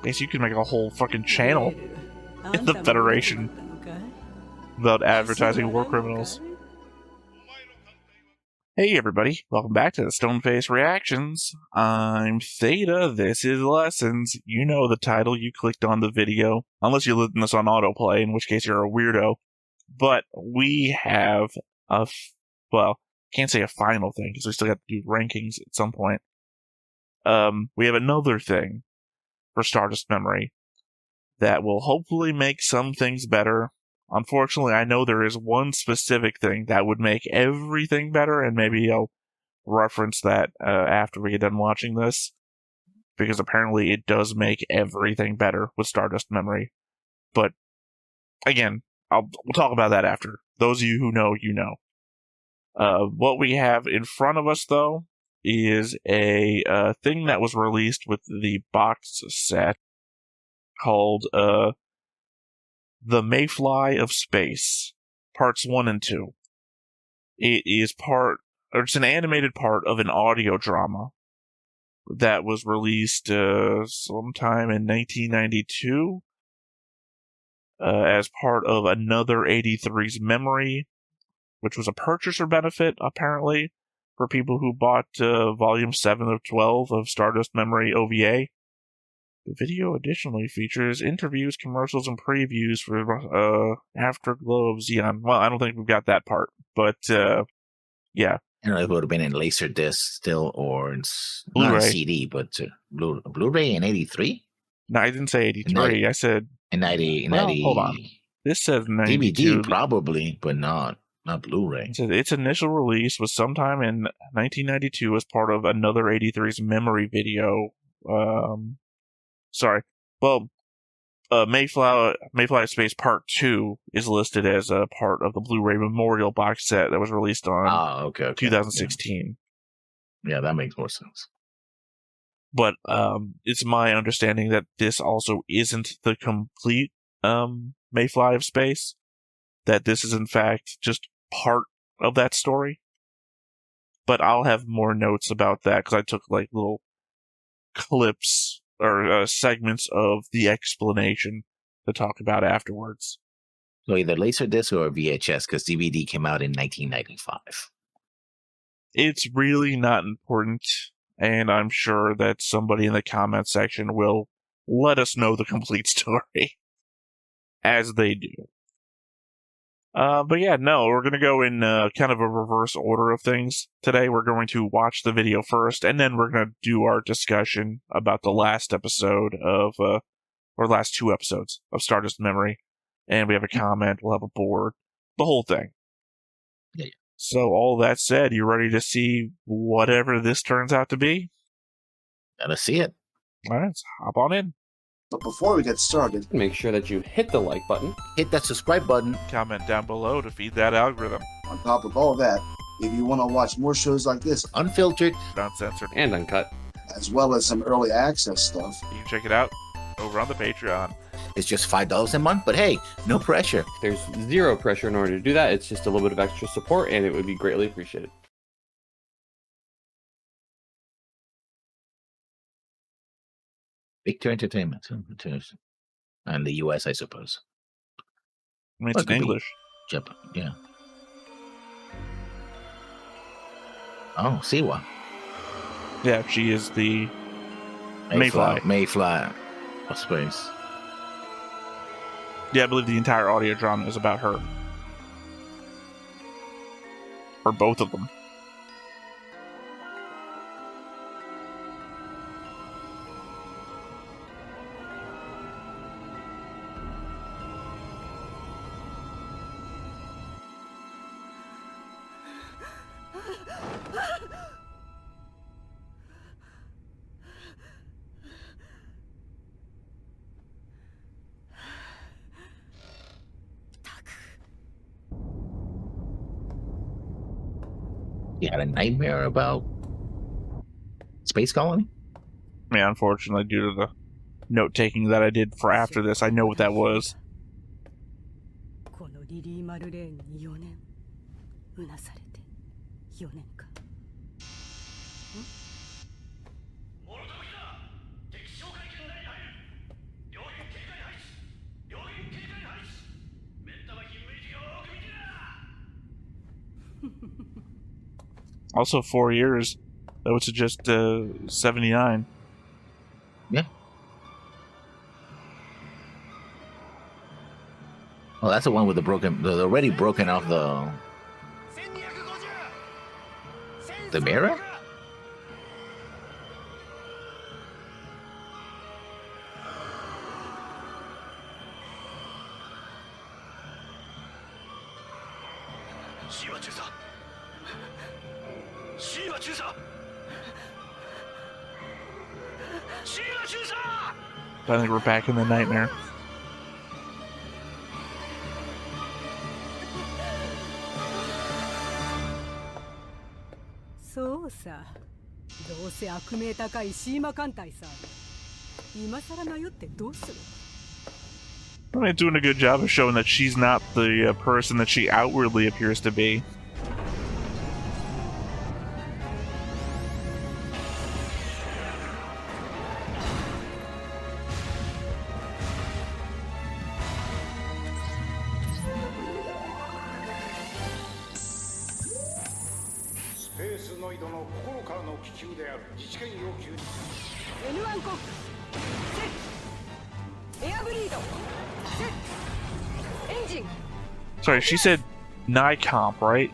Guess you could make a whole fucking channel in the Federation about advertising war criminals. Hey everybody, welcome back to the Stoneface Reactions. I'm Theta, this is Lessons. You know the title, you clicked on the video. Unless you listen to this on autoplay, in which case you're a weirdo. But we have can't say a final thing, because we still got to do rankings at some point. We have another thing for Stardust Memory that will hopefully make some things better. Unfortunately, I know there is one specific thing that would make everything better, and maybe I'll reference that after we get done watching this, because apparently it does make everything better with Stardust Memory. But, again, we'll talk about that after. Those of you who know, you know. What we have in front of us, though, is a thing that was released with the box set called The Mayfly of Space, Parts 1 and 2. It's an animated part of an audio drama that was released sometime in 1992 as part of Another 83's Memory, which was a purchaser benefit, apparently, for people who bought Volume 7 of 12 of Stardust Memory OVA. The video additionally features interviews, commercials, and previews for Afterglow of Xeon. Well, I don't think we've got that part, but yeah. I don't know if it would have been in Laserdisc still, or Blu-ray. Not CD, but Blu-ray in 83? No, I didn't say 83. I said... In 90... hold on. This says 92. DVD, probably, but not Blu-ray. It says its initial release was sometime in 1992 as part of Another 83's Memory video. Mayfly of Space Part 2 is listed as a part of the Blu-ray Memorial box set that was released on 2016. Yeah, that makes more sense. But it's my understanding that this also isn't the complete Mayfly of Space. That this is in fact just part of that story. But I'll have more notes about that, because I took like little clips or segments of the explanation to talk about afterwards. So either Laserdisc or VHS, because DVD came out in 1995. It's really not important, and I'm sure that somebody in the comment section will let us know the complete story, as they do. But yeah, no, we're going to go in kind of a reverse order of things today. We're going to watch the video first, and then we're going to do our discussion about the last episode of, or last two episodes of Stardust Memory. And we have a comment, we'll have a board, the whole thing. Yeah. So all that said, you ready to see whatever this turns out to be? Gotta see it. All right, let's hop on in. But before we get started, make sure that you hit the like button, hit that subscribe button, comment down below to feed that algorithm. On top of all that, if you want to watch more shows like this, unfiltered, uncensored, and uncut, as well as some early access stuff, you can check it out over on the Patreon. It's just $5 a month, but hey, no pressure. There's zero pressure in order to do that. It's just a little bit of extra support, and it would be greatly appreciated. Victor Entertainment. And the US, I suppose. I mean, it's in English. Japan, yeah. Oh, Siwa. Yeah, she is the Mayfly. Mayfly of Space. Yeah, I believe the entire audio drama is about her. Or both of them. You had a nightmare about Space Colony? Yeah, unfortunately, due to the note-taking that I did for after this, I know what that was. 4年か。Also 4 years. That was just 79. Yeah. Oh, that's the one with the already broken off the mirror? I think we're back in the nightmare. So, どうせ悪名高いシーマ艦隊さ。今更迷ってどうする? I mean, doing a good job of showing that she's not the person that she outwardly appears to be. N1 コック、セット。エアブリード、セット。エンジン。 Sorry, she said Nicomp, right?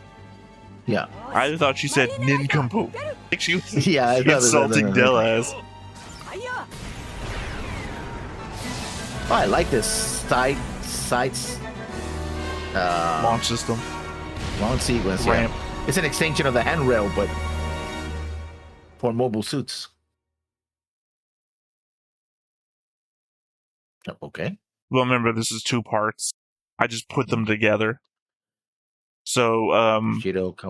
Yeah. I thought she said Nincompoop. Like she was Yeah, I thought insulting Delaz. Oh, I like this sights Launch system. launch sequence. Ramp. Yeah. It's an extension of the handrail, but for mobile suits. Okay. Well, remember, this is 2 parts. I just put them together. So,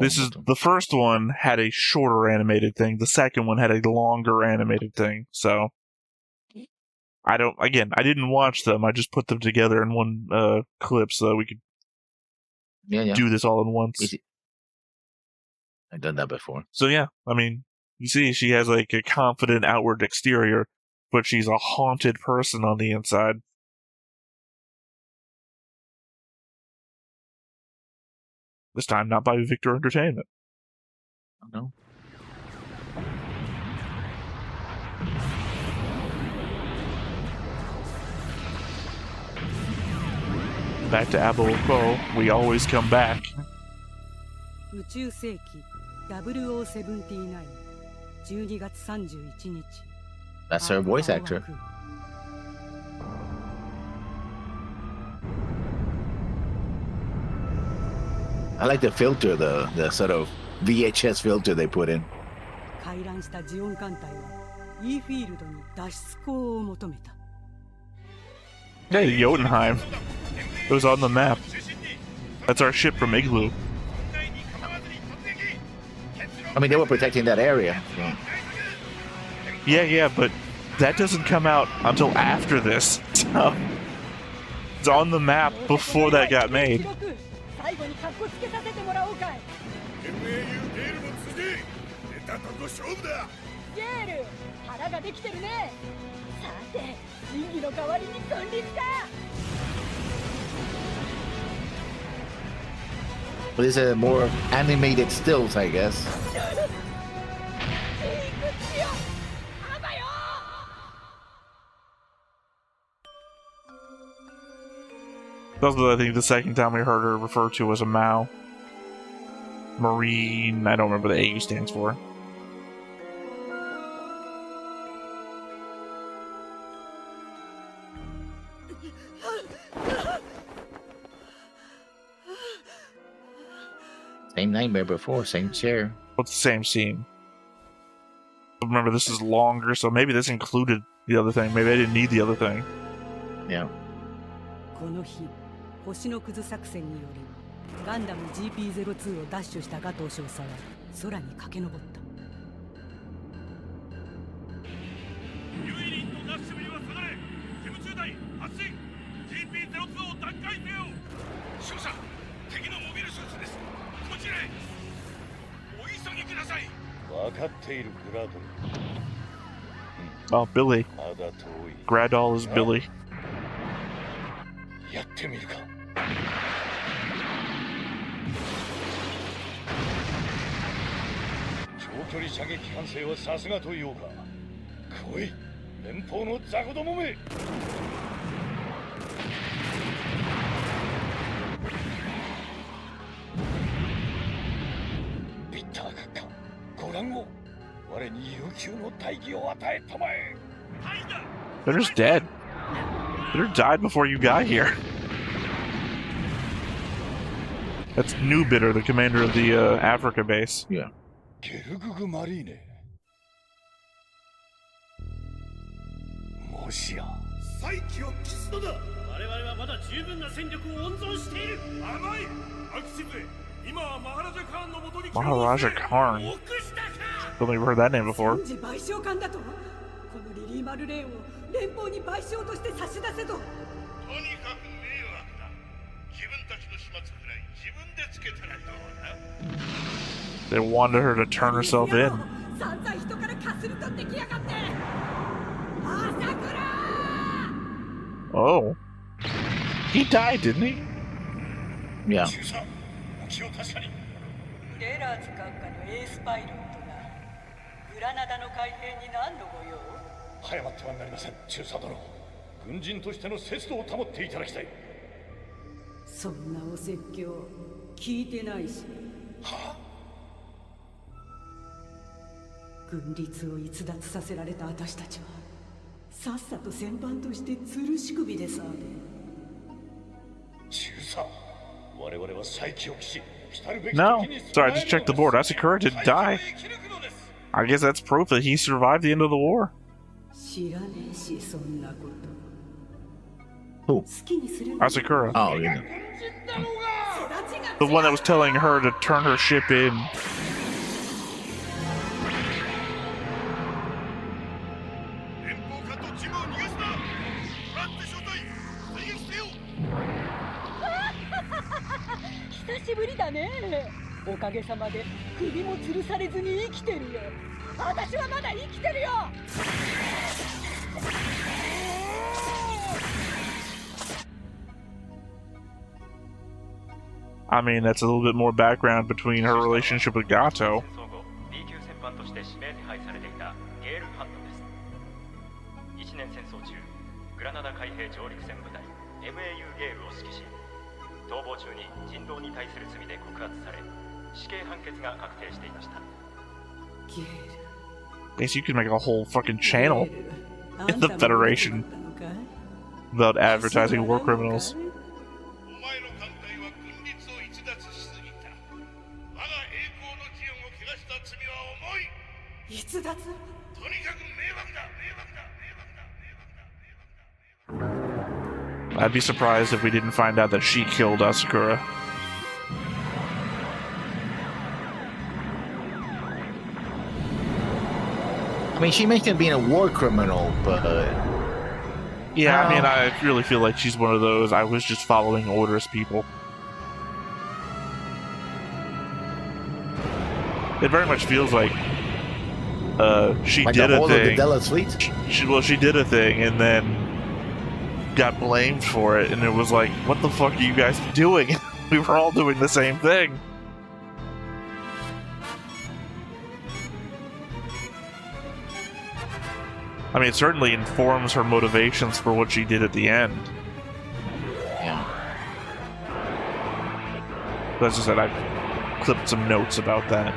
this is the first one had a shorter animated thing. The second one had a longer animated thing. So, I didn't watch them. I just put them together in one clip so that we could do this all at once. Easy. I've done that before. So, yeah, I mean, you see, she has like a confident outward exterior, but she's a haunted person on the inside. This time, not by Victor Entertainment. No. Back to Aboloko, we always come back. 宇宙世紀0079 12月31日 That's her voice actor. I like the filter, the sort of VHS filter they put in. 回覧したジオン艦隊は E フィールドに脱出口を求めた Hey, Jotunheim. It was on the map. That's our ship from Igloo. I mean, they were protecting that area. So. Yeah, but that doesn't come out until after this. So it's on the map before that got made. 最後にカッコつけさせてもらおうかい MAU ゲールの辻出たとこ勝負だゲール腹ができてるねさて仁義の代わりに軍律か But these are more animated stills, I guess. That was, I think, the second time we heard her referred to as a Mao. Marine, I don't remember what the AU stands for. Same nightmare before, same chair. It's the same scene. Remember, this is longer, so maybe this included the other thing. Maybe I didn't need the other thing. Yeah. この日星のくず作戦によりガンダム GP02 を奪取したガトー少佐は空に駆け上った ユイリンとダッシュ部には下がれジム中隊発進 GP02 を奪回せよ少佐敵のモビルスーツですこちらへ追いください。分かっているグラドル。 Oh, Billy. まだ遠い。 Gradol is Billy. やってみるか。長距離射撃管制はさすがと言おうか。来い、連邦の雑魚どもめ。ビッター閣下、ご覧を。我に悠久の大義を与えたまえ。 They're just dead. They're died before you got here. That's New Bitter, the commander of the Africa base. Yeah. ゲルググマリーネ。もしや再起を期すのだ。我々はまだ十分な戦力を温存している。甘い。アキシズ、今はマハラジャカーンの元に Maharaja Karn. 臆したか。 I've never heard that name before. 戦時賠償官だと。このリリー・マルレーンを連邦に賠償として差し出せと。とにかく迷惑だ。自分たちの始末くらい自分でつけたらどうだ。 They wanted her to turn herself in. 散々人からかすり取ってきやがって。朝倉。 Oh. He died, didn't he? Yeah. 中佐、気を確かに。レラーズ閣下のエースパイロットがグラナダの海兵に何のご用？早まってはなりません、中佐殿。軍人としての節度を保っていただきたい。そんなお説教聞いてないし。はあ、軍律を逸脱させられた私たちはさっさと戦犯として吊るし首でさね。中佐、我々は再起を期し、来るべき No. 時に Sorry, I just checked the board. Asakura didn't die. I guess that's proof that he survived the end of the war. 知らねえしそんなこと。 Who? 好きにすれば。 Asakura. Oh, yeah. The one that was telling her to turn her ship in. 連邦艦とジムを逃がすな。トランプ小隊、追撃せよ。久しぶりだね。おかげさまで首も吊るされずに生きてるよ。私はまだ生きてるよ。 I mean, that's a little bit more background between her relationship with Gato. B 級戦犯として指名手配されていたゲール・ハントです。1年戦争中、グラナダ海兵上陸戦部隊 MAU ゲールを指揮し、逃亡中に人道に対する罪で告発され、死刑判決が確定していました。ゲール。 Guess you could make a whole fucking channel in the Federation about advertising war criminals. お前の艦隊は軍律を逸脱しすぎた。我が栄光の機運を汚した罪は重い。逸脱？とにかく迷惑だ、迷惑だ、迷惑だ、迷惑だ、迷惑だ。 I'd be surprised if we didn't find out that she killed Asakura. I mean, she mentioned being a war criminal, but Yeah, I mean, I really feel like she's one of those I was just following orders people. It very much feels like she like did the a whole of the thing. Della Fleet. She did a thing and then got blamed for it, and it was like, what the fuck are you guys doing? We were all doing the same thing. I mean, it certainly informs her motivations for what she did at the end. Yeah. But as I said, I clipped some notes about that.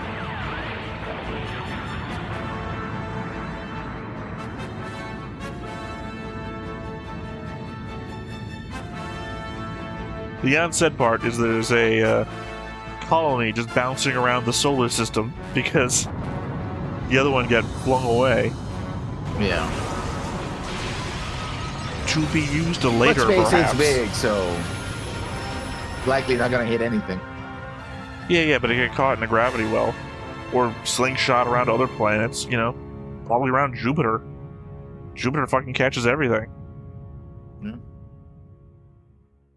The unsaid part is there's a colony just bouncing around the solar system because the other one got flung away. Yeah. To be used later, But space perhaps. is big, so likely not gonna hit anything. Yeah, but it get caught in a gravity well. Or slingshot around other planets, you know. Probably around Jupiter. Jupiter fucking catches everything. Yeah.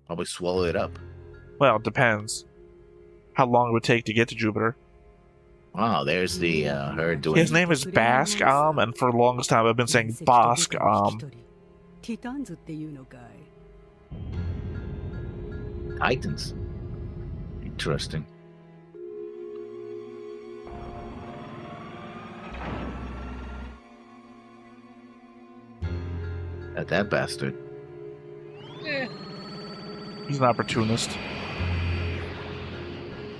Probably swallow it up. Well, it depends. How long it would take to get to Jupiter. Wow, there's the her doing. His name is Bask and for the longest time I've been saying Bosk ティタンズっていうのかい。 Titans. Interesting. At that bastard. He's an opportunist.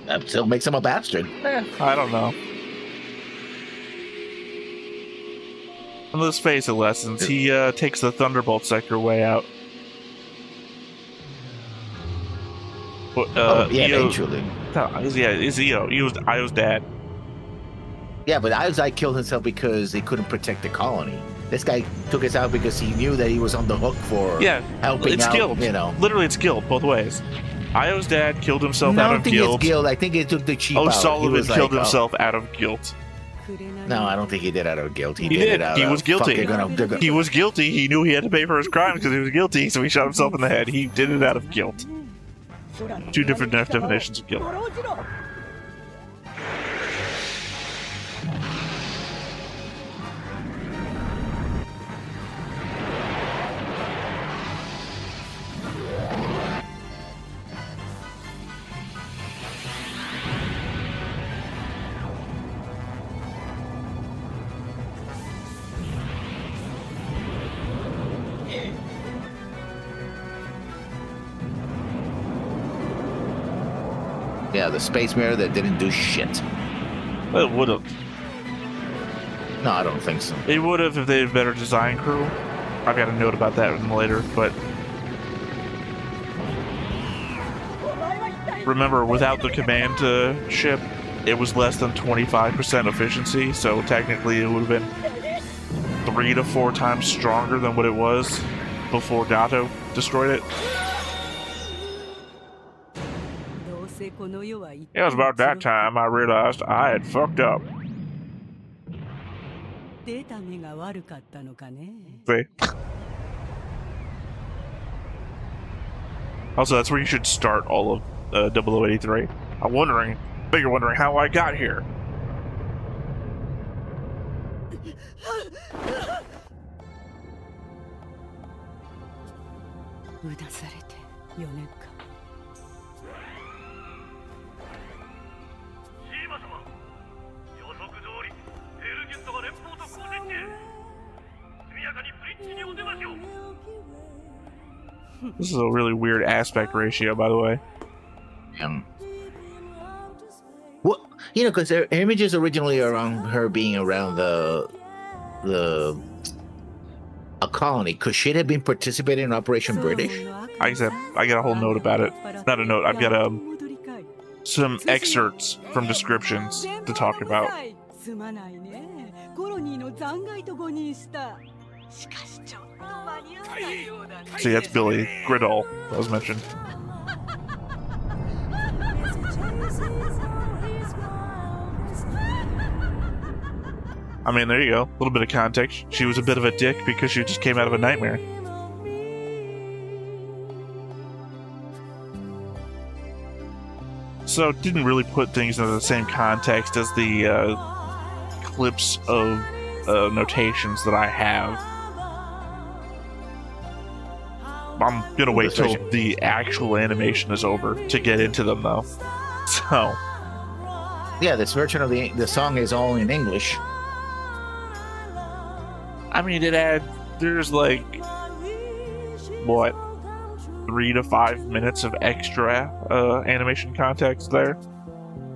That still makes him a bastard. I don't know. In those phase lessons, he takes the Thunderbolt sector way out. But, yeah, Io, eventually. Is Io. Io's dad. Yeah, but Ozai killed himself because he couldn't protect the colony. This guy took us out because he knew that he was on the hook for helping it's out, guilt. you know. Literally, it's guilt both ways. Io's dad killed himself No, I out don't of think guilt. it's guilt. I think he took the cheap out. O'Sullivan He killed was like, himself out of guilt. No, I don't think he did out of guilt. He did did. it out He of, was guilty. Fuck, they're gonna- He was guilty. He knew he had to pay for his crimes because he was guilty, so he shot himself in the head. He did it out of guilt. Two different definitions of guilt. Yeah, the space mirror that didn't do shit. Well, it would have. No, I don't think so. It would have if they had a better design crew. I've got a note about that later, but remember, without the command ship, it was less than 25% efficiency, so technically it would have been 3 to 4 times stronger than what it was before Gato destroyed it. It was about that time I realized I had fucked up. データ目が悪かったのかね。 See? Also, that's where you should start all of 0083. I bet you're wondering how I got here. うなされて4年か。シーマ様、予測通りヘルジュントが連邦と交戦中。速やかにブリッジにお出ましょう。 This is a really weird aspect ratio, by the way. Yeah. Well, you know, because their images originally around her being around a colony. Could she have been participating in Operation British? I got a whole note about it. Not a note. I've got some excerpts from descriptions to talk about. すまないね。コロニーの残骸と誤認した。しかしちょっと間に合わないようだね。 See, that's Billy Griddle that was mentioned. I mean, there you go. A little bit of context. She was a bit of a dick because she just came out of a nightmare. So it didn't really put things into the same context as the clips of notations that I have. I'm gonna wait till the actual animation is over to get into them, though. So Yeah, this version of the song is all in English. I mean, there's like, what, 3 to 5 minutes of extra animation context there.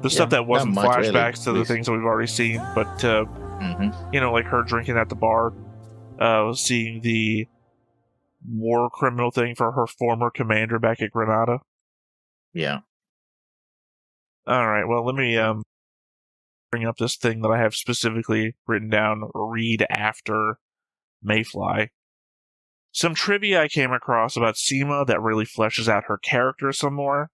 The stuff that wasn't not much, flashbacks really, to the things that we've already seen, but, you know, like her drinking at the bar, seeing the war criminal thing for her former commander back at Granada. Yeah. Alright, well, let me bring up this thing that I have specifically written down, read after Mayfly. Some trivia I came across about Seema that really fleshes out her character some more.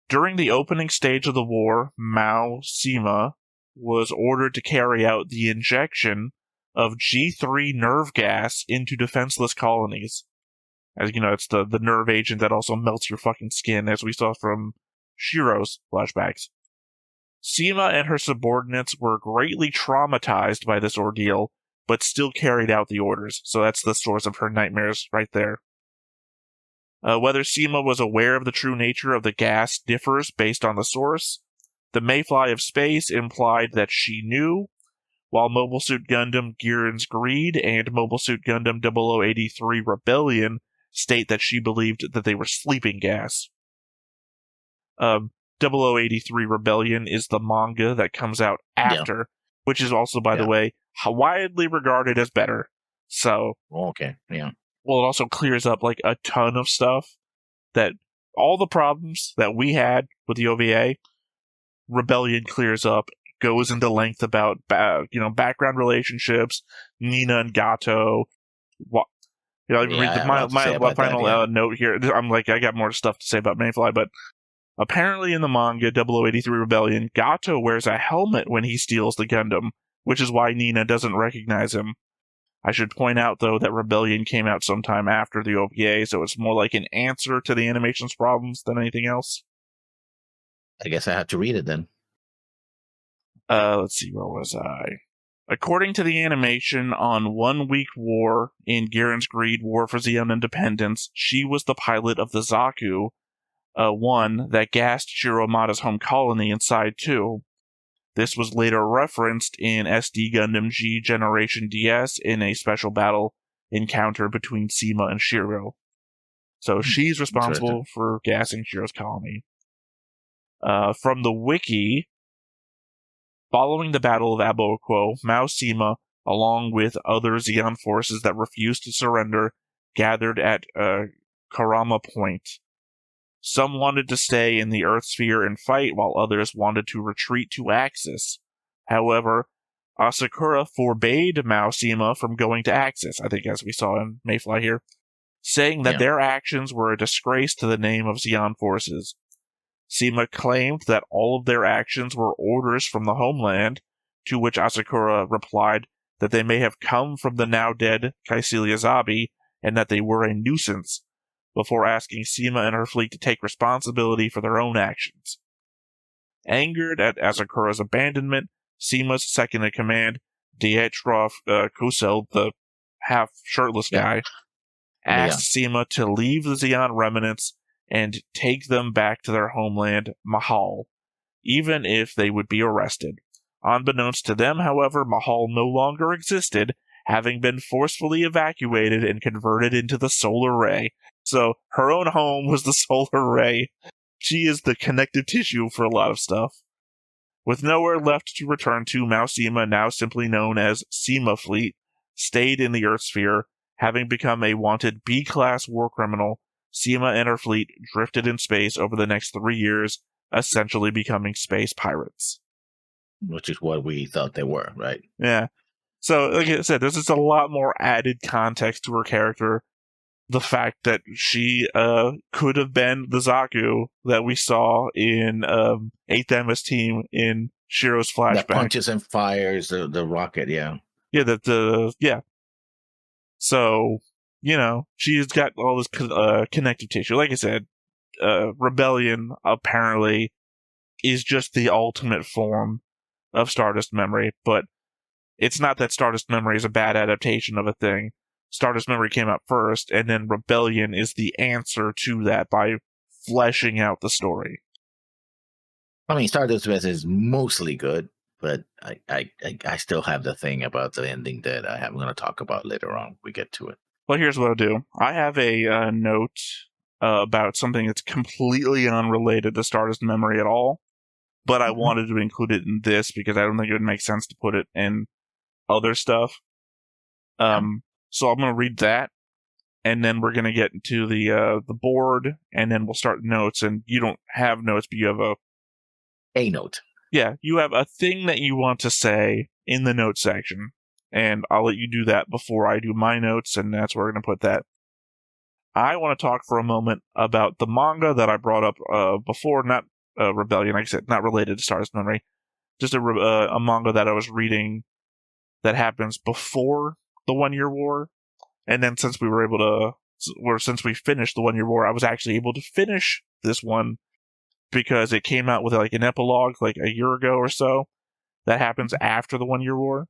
During the opening stage of the war, Mao Seema was ordered to carry out the injection of G3 nerve gas into defenseless colonies. As you know, it's the nerve agent that also melts your fucking skin, as we saw from Shiro's flashbacks. Seema and her subordinates were greatly traumatized by this ordeal, but still carried out the orders. So that's the source of her nightmares right there. Whether Seema was aware of the true nature of the gas differs based on the source. The Mayfly of Space implied that she knew, while Mobile Suit Gundam Giren's Greed and Mobile Suit Gundam 0083 Rebellion state that she believed that they were sleeping gas. 0083 Rebellion is the manga that comes out after, which is also, by the way, widely regarded as better. So, okay, yeah. Well, it also clears up like a ton of stuff that all the problems that we had with the OVA, Rebellion clears up, goes into length about background relationships, Nina and Gato. Read my final note here. I got more stuff to say about Mayfly, but apparently in the manga 0083 Rebellion, Gato wears a helmet when he steals the Gundam, which is why Nina doesn't recognize him. I should point out, though, that Rebellion came out sometime after the OVA, so it's more like an answer to the animation's problems than anything else. I guess I have to read it then. Let's see, where was I? According to the animation on 1 Week War in Giren's Greed War for Zeon Independence, she was the pilot of the Zaku, one that gassed Shiromada's home colony in Side 2. This was later referenced in SD Gundam G Generation DS in a special battle encounter between Seema and Shiro. So she's responsible for gassing Shiro's colony. From the wiki, following the Battle of Aboquo, Mao Seema, along with other Zeon forces that refused to surrender, gathered at Karama Point. Some wanted to stay in the Earth sphere and fight, while others wanted to retreat to Axis. However, Asakura forbade Mao Seema from going to Axis, I think as we saw in Mayfly here, saying that their actions were a disgrace to the name of Zeon forces. Seema claimed that all of their actions were orders from the homeland, to which Asakura replied that they may have come from the now-dead Kaisuya Zabi, and that they were a nuisance, before asking Seema and her fleet to take responsibility for their own actions. Angered at Asakura's abandonment, Seema's second-in-command, Dietrich Kusel, the half-shirtless guy, asked Seema to leave the Zeon remnants and take them back to their homeland, Mahal, even if they would be arrested. Unbeknownst to them, however, Mahal no longer existed, having been forcefully evacuated and converted into the Solar Ray. So, her own home was the Solar Ray. She is the connective tissue for a lot of stuff. With nowhere left to return to, Mao Seema, now simply known as Seema Fleet, stayed in the Earth sphere. Having become a wanted B-class war criminal, Seema and her fleet drifted in space over the next 3 years, essentially becoming space pirates. Which is what we thought they were, right? Yeah. So, like I said, there's just a lot more added context to her character. The fact that she could have been the Zaku that we saw in 8th MS Team in Shiro's flashback. That punches and fires the rocket, yeah. Yeah, So, she's got all this connective tissue. Like I said, Rebellion apparently is just the ultimate form of Stardust Memory, but it's not that Stardust Memory is a bad adaptation of a thing. Stardust Memory came out first, and then Rebellion is the answer to that by fleshing out the story. I mean, Stardust Memory is mostly good, but I still have the thing about the ending that I'm going to talk about later on. We get to it. Well, here's what I'll do. I have a note about something that's completely unrelated to Stardust Memory at all, but I wanted to include it in this because I don't think it would make sense to put it in other stuff. So I'm going to read that, and then we're going to get into the board, and then we'll start notes. And you don't have notes, but you have a note. Yeah, you have a thing that you want to say in the notes section, and I'll let you do that before I do my notes, and that's where we're going to put that. I want to talk for a moment about the manga that I brought up before, not Rebellion, like I said, not related to Stardust Memory, just a manga that I was reading that happens before the 1 Year War, and then since we finished the 1 Year War, I was actually able to finish this one because it came out with like an epilogue like a year ago or so that happens after the 1 Year War.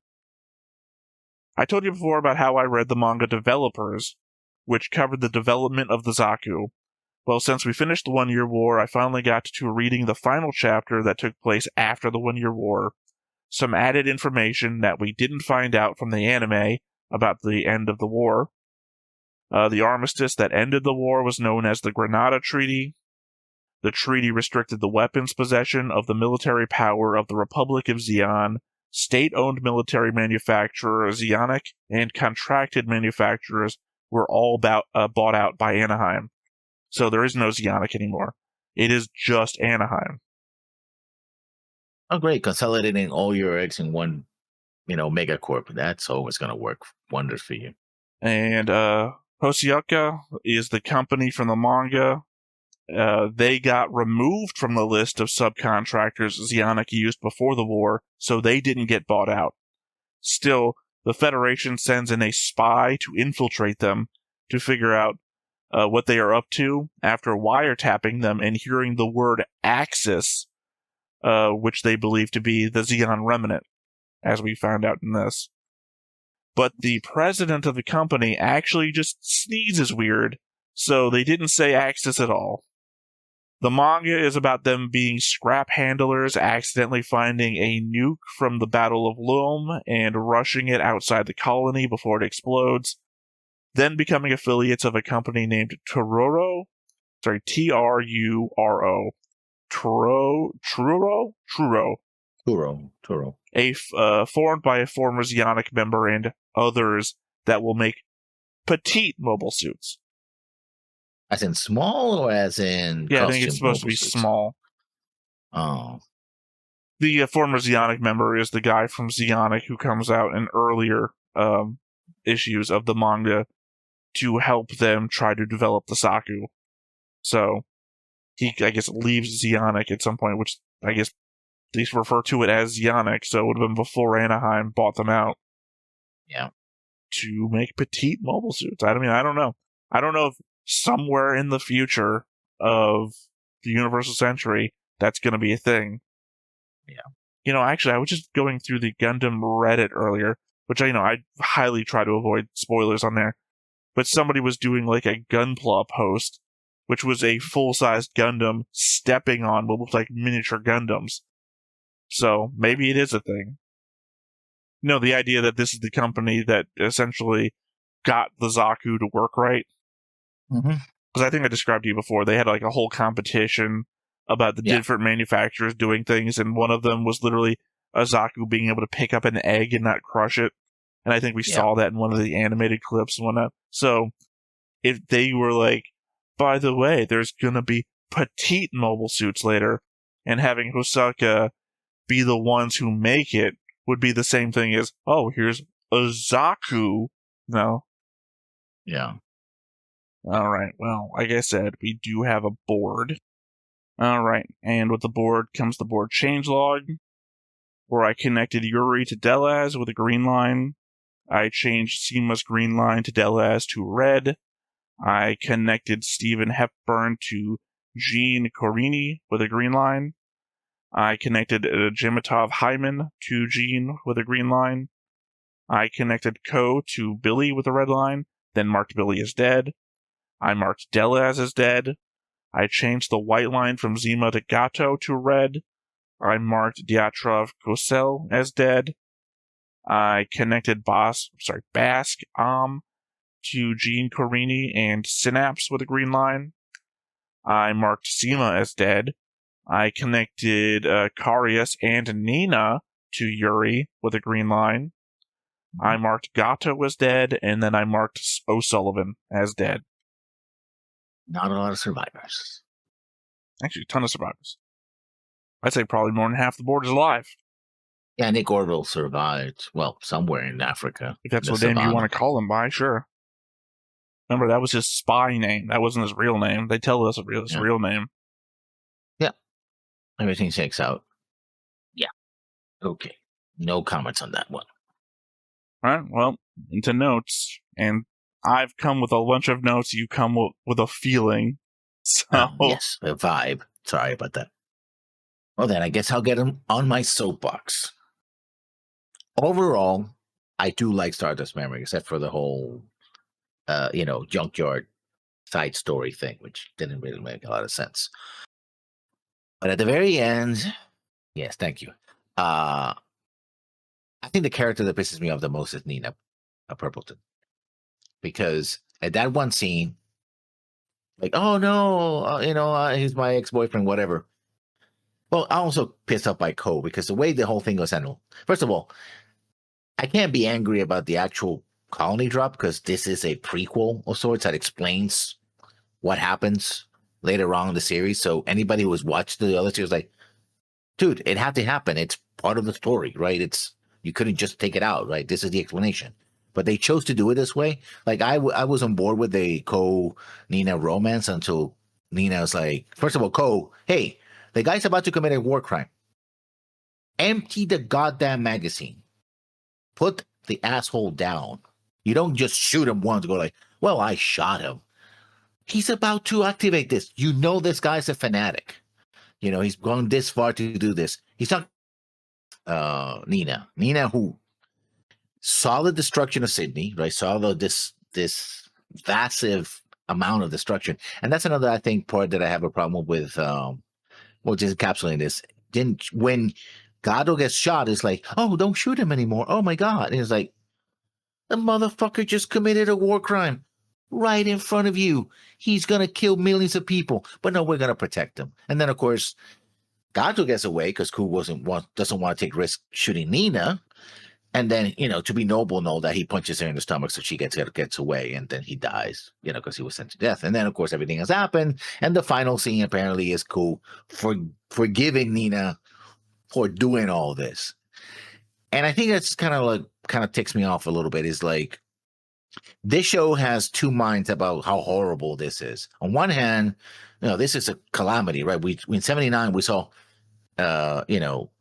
I told you before about how I read the manga Developers, which covered the development of the Zaku. Well, since we finished the 1 Year War, I finally got to reading the final chapter that took place after the 1 Year War. Some added information that we didn't find out from the anime about the end of the war. The armistice that ended the war was known as the Granada Treaty. The treaty restricted the weapons possession of the military power of the Republic of Xi'an, state-owned military manufacturer Xi'anic, and contracted manufacturers were all bought out by Anaheim. So there is no Xi'anic anymore. It is just Anaheim. Oh, great. Consolidating all your eggs in one, megacorp. That's always going to work wonders for you. And Hosoka is the company from the manga. They got removed from the list of subcontractors Xi'anic used before the war, so they didn't get bought out. Still, the Federation sends in a spy to infiltrate them to figure out what they are up to after wiretapping them and hearing the word Axis, which they believe to be the Xi'an remnant, as we found out in this. But the president of the company actually just sneezes weird, so they didn't say Axis at all. The manga is about them being scrap handlers, accidentally finding a nuke from the Battle of Loom and rushing it outside the colony before it explodes, then becoming affiliates of a company named Truro. Truro. Formed by a former Xi'anic member and others that will make petite mobile suits. As in small or as in Yeah, I think it's supposed to be suits? small. Oh. The former Xi'anic member is the guy from Xi'anic who comes out in earlier issues of the manga to help them try to develop the Zaku. So, he, I guess, leaves Xi'anic at some point, which I guess they refer to it as Xi'anic, so it would have been before Anaheim bought them out. Yeah. To make petite mobile suits. I don't know. I don't know if somewhere in the future of the Universal Century that's going to be a thing. Yeah. Actually, I was just going through the Gundam Reddit earlier, which I highly try to avoid spoilers on there. But somebody was doing like a Gunpla post, which was a full-sized Gundam stepping on what looked like miniature Gundams. So maybe it is a thing. The idea that this is the company that essentially got the Zaku to work right. Mm-hmm. Because I think I described to you before, they had like a whole competition about the different manufacturers doing things, and one of them was literally a Zaku being able to pick up an egg and not crush it. And I think we saw that in one of the animated clips and whatnot. So if they were like, by the way, there's going to be petite mobile suits later, and having Hosoka be the ones who make it would be the same thing as, oh, here's a Zaku. No. Yeah. Alright, well, like I said, we do have a board. Alright, and with the board comes the board changelog, where I connected Yuri to Delaz with a green line. I changed Seema's green line to Delaz to red. I connected Stephen Hepburn to Jean Corini with a green line. I connected Jimitov Hyman to Jean with a green line. I connected Ko to Billy with a red line, then marked Billy as dead. I marked Delaz as dead. I changed the white line from Zima to Gato to red. I marked Dyatrov Kosel as dead. I connected Basque to Jean Corini and Synapse with a green line. I marked Seema as dead. I connected Karius and Nina to Yuri with a green line. I marked Gato as dead, and then I marked O'Sullivan as dead. Not a lot of survivors. Actually, a ton of survivors. I'd say probably more than half the board is alive. Yeah, Nick Orville survived, well, somewhere in Africa. If that's what name you want to call him by, sure. Remember, that was his spy name. That wasn't his real name. They tell us his real name. Yeah. Everything checks out. Yeah. Okay. No comments on that one. All right, well, into notes. And I've come with a bunch of notes. You come with a feeling. So Yes, a vibe. Sorry about that. Well, then I guess I'll get on my soapbox. Overall, I do like Stardust Memory, except for the whole, junkyard side story thing, which didn't really make a lot of sense. But at the very end, yes, thank you. I think the character that pisses me off the most is Nina Purpleton, because at that one scene, like, oh no, he's my ex-boyfriend, whatever. Well, I'm also pissed off by Ko because the way the whole thing was handled. First of all, I can't be angry about the actual colony drop because this is a prequel of sorts that explains what happens later on in the series. So anybody who has watched the other series, like, dude, it had to happen. It's part of the story, right? You couldn't just take it out, right? This is the explanation. But they chose to do it this way. Like, I was on board with the Ko-Nina romance until Nina was like, first of all, Ko, hey, the guy's about to commit a war crime. Empty the goddamn magazine. Put the asshole down. You don't just shoot him once and go like, well, I shot him. He's about to activate this. You know this guy's a fanatic. He's gone this far to do this. He's not Nina. Nina who saw the destruction of Sydney, right? Saw this massive amount of destruction. And that's another, I think, part that I have a problem with, just encapsulating this. When Gado gets shot, it's like, oh, don't shoot him anymore. Oh my God. And it's like, the motherfucker just committed a war crime right in front of you. He's going to kill millions of people. But no, we're going to protect him. And then, of course, Gado gets away because Ku doesn't want to take risk shooting Nina. And then, to be noble and all that, he punches her in the stomach so she gets away. And then he dies, because he was sent to death. And then, of course, everything has happened. And the final scene apparently is Ku forgiving Nina for doing all this. And I think that's kind of ticks me off a little bit, is like, this show has two minds about how horrible this is. On one hand, this is a calamity, right? In 79, we saw,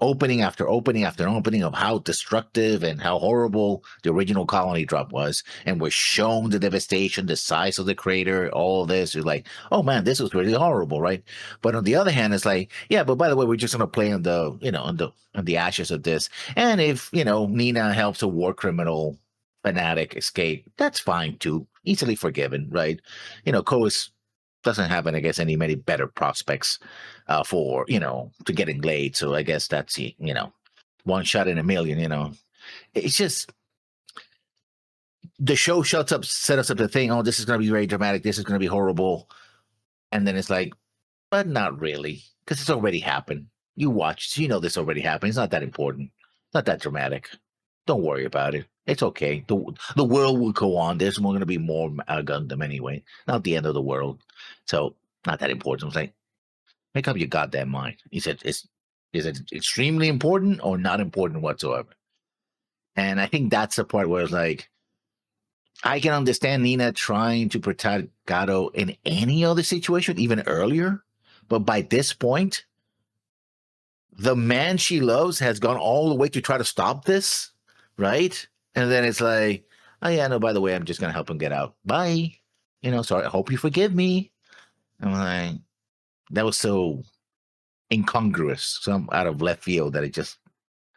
opening after opening after opening of how destructive and how horrible the original colony drop was. And we're shown the devastation, the size of the crater, all this. You're like, oh man, this was really horrible, right? But on the other hand, it's like, yeah, but by the way, we're just going to play on the ashes of this. And if, Nina helps a war criminal fanatic escape, that's fine too. Easily forgiven, right? Ko doesn't have, I guess, many better prospects for, to getting laid. So I guess that's, one shot in a million, It's just, the show set us up to think, oh, this is going to be very dramatic. This is going to be horrible. And then it's like, but not really, because it's already happened. You watched, this already happened. It's not that important. Not that dramatic. Don't worry about it. It's okay. The world will go on. There's going to be more Gundam anyway. Not the end of the world. So not that important. It's like, make up your goddamn mind. Is it extremely important or not important whatsoever? And I think that's the part where it's like, I can understand Nina trying to protect Gado in any other situation, even earlier. But by this point, the man she loves has gone all the way to try to stop this, right? And then it's like, oh yeah, no, by the way, I'm just going to help him get out. Bye. Sorry, I hope you forgive me. I'm like, that was so incongruous, some out of left field, that it just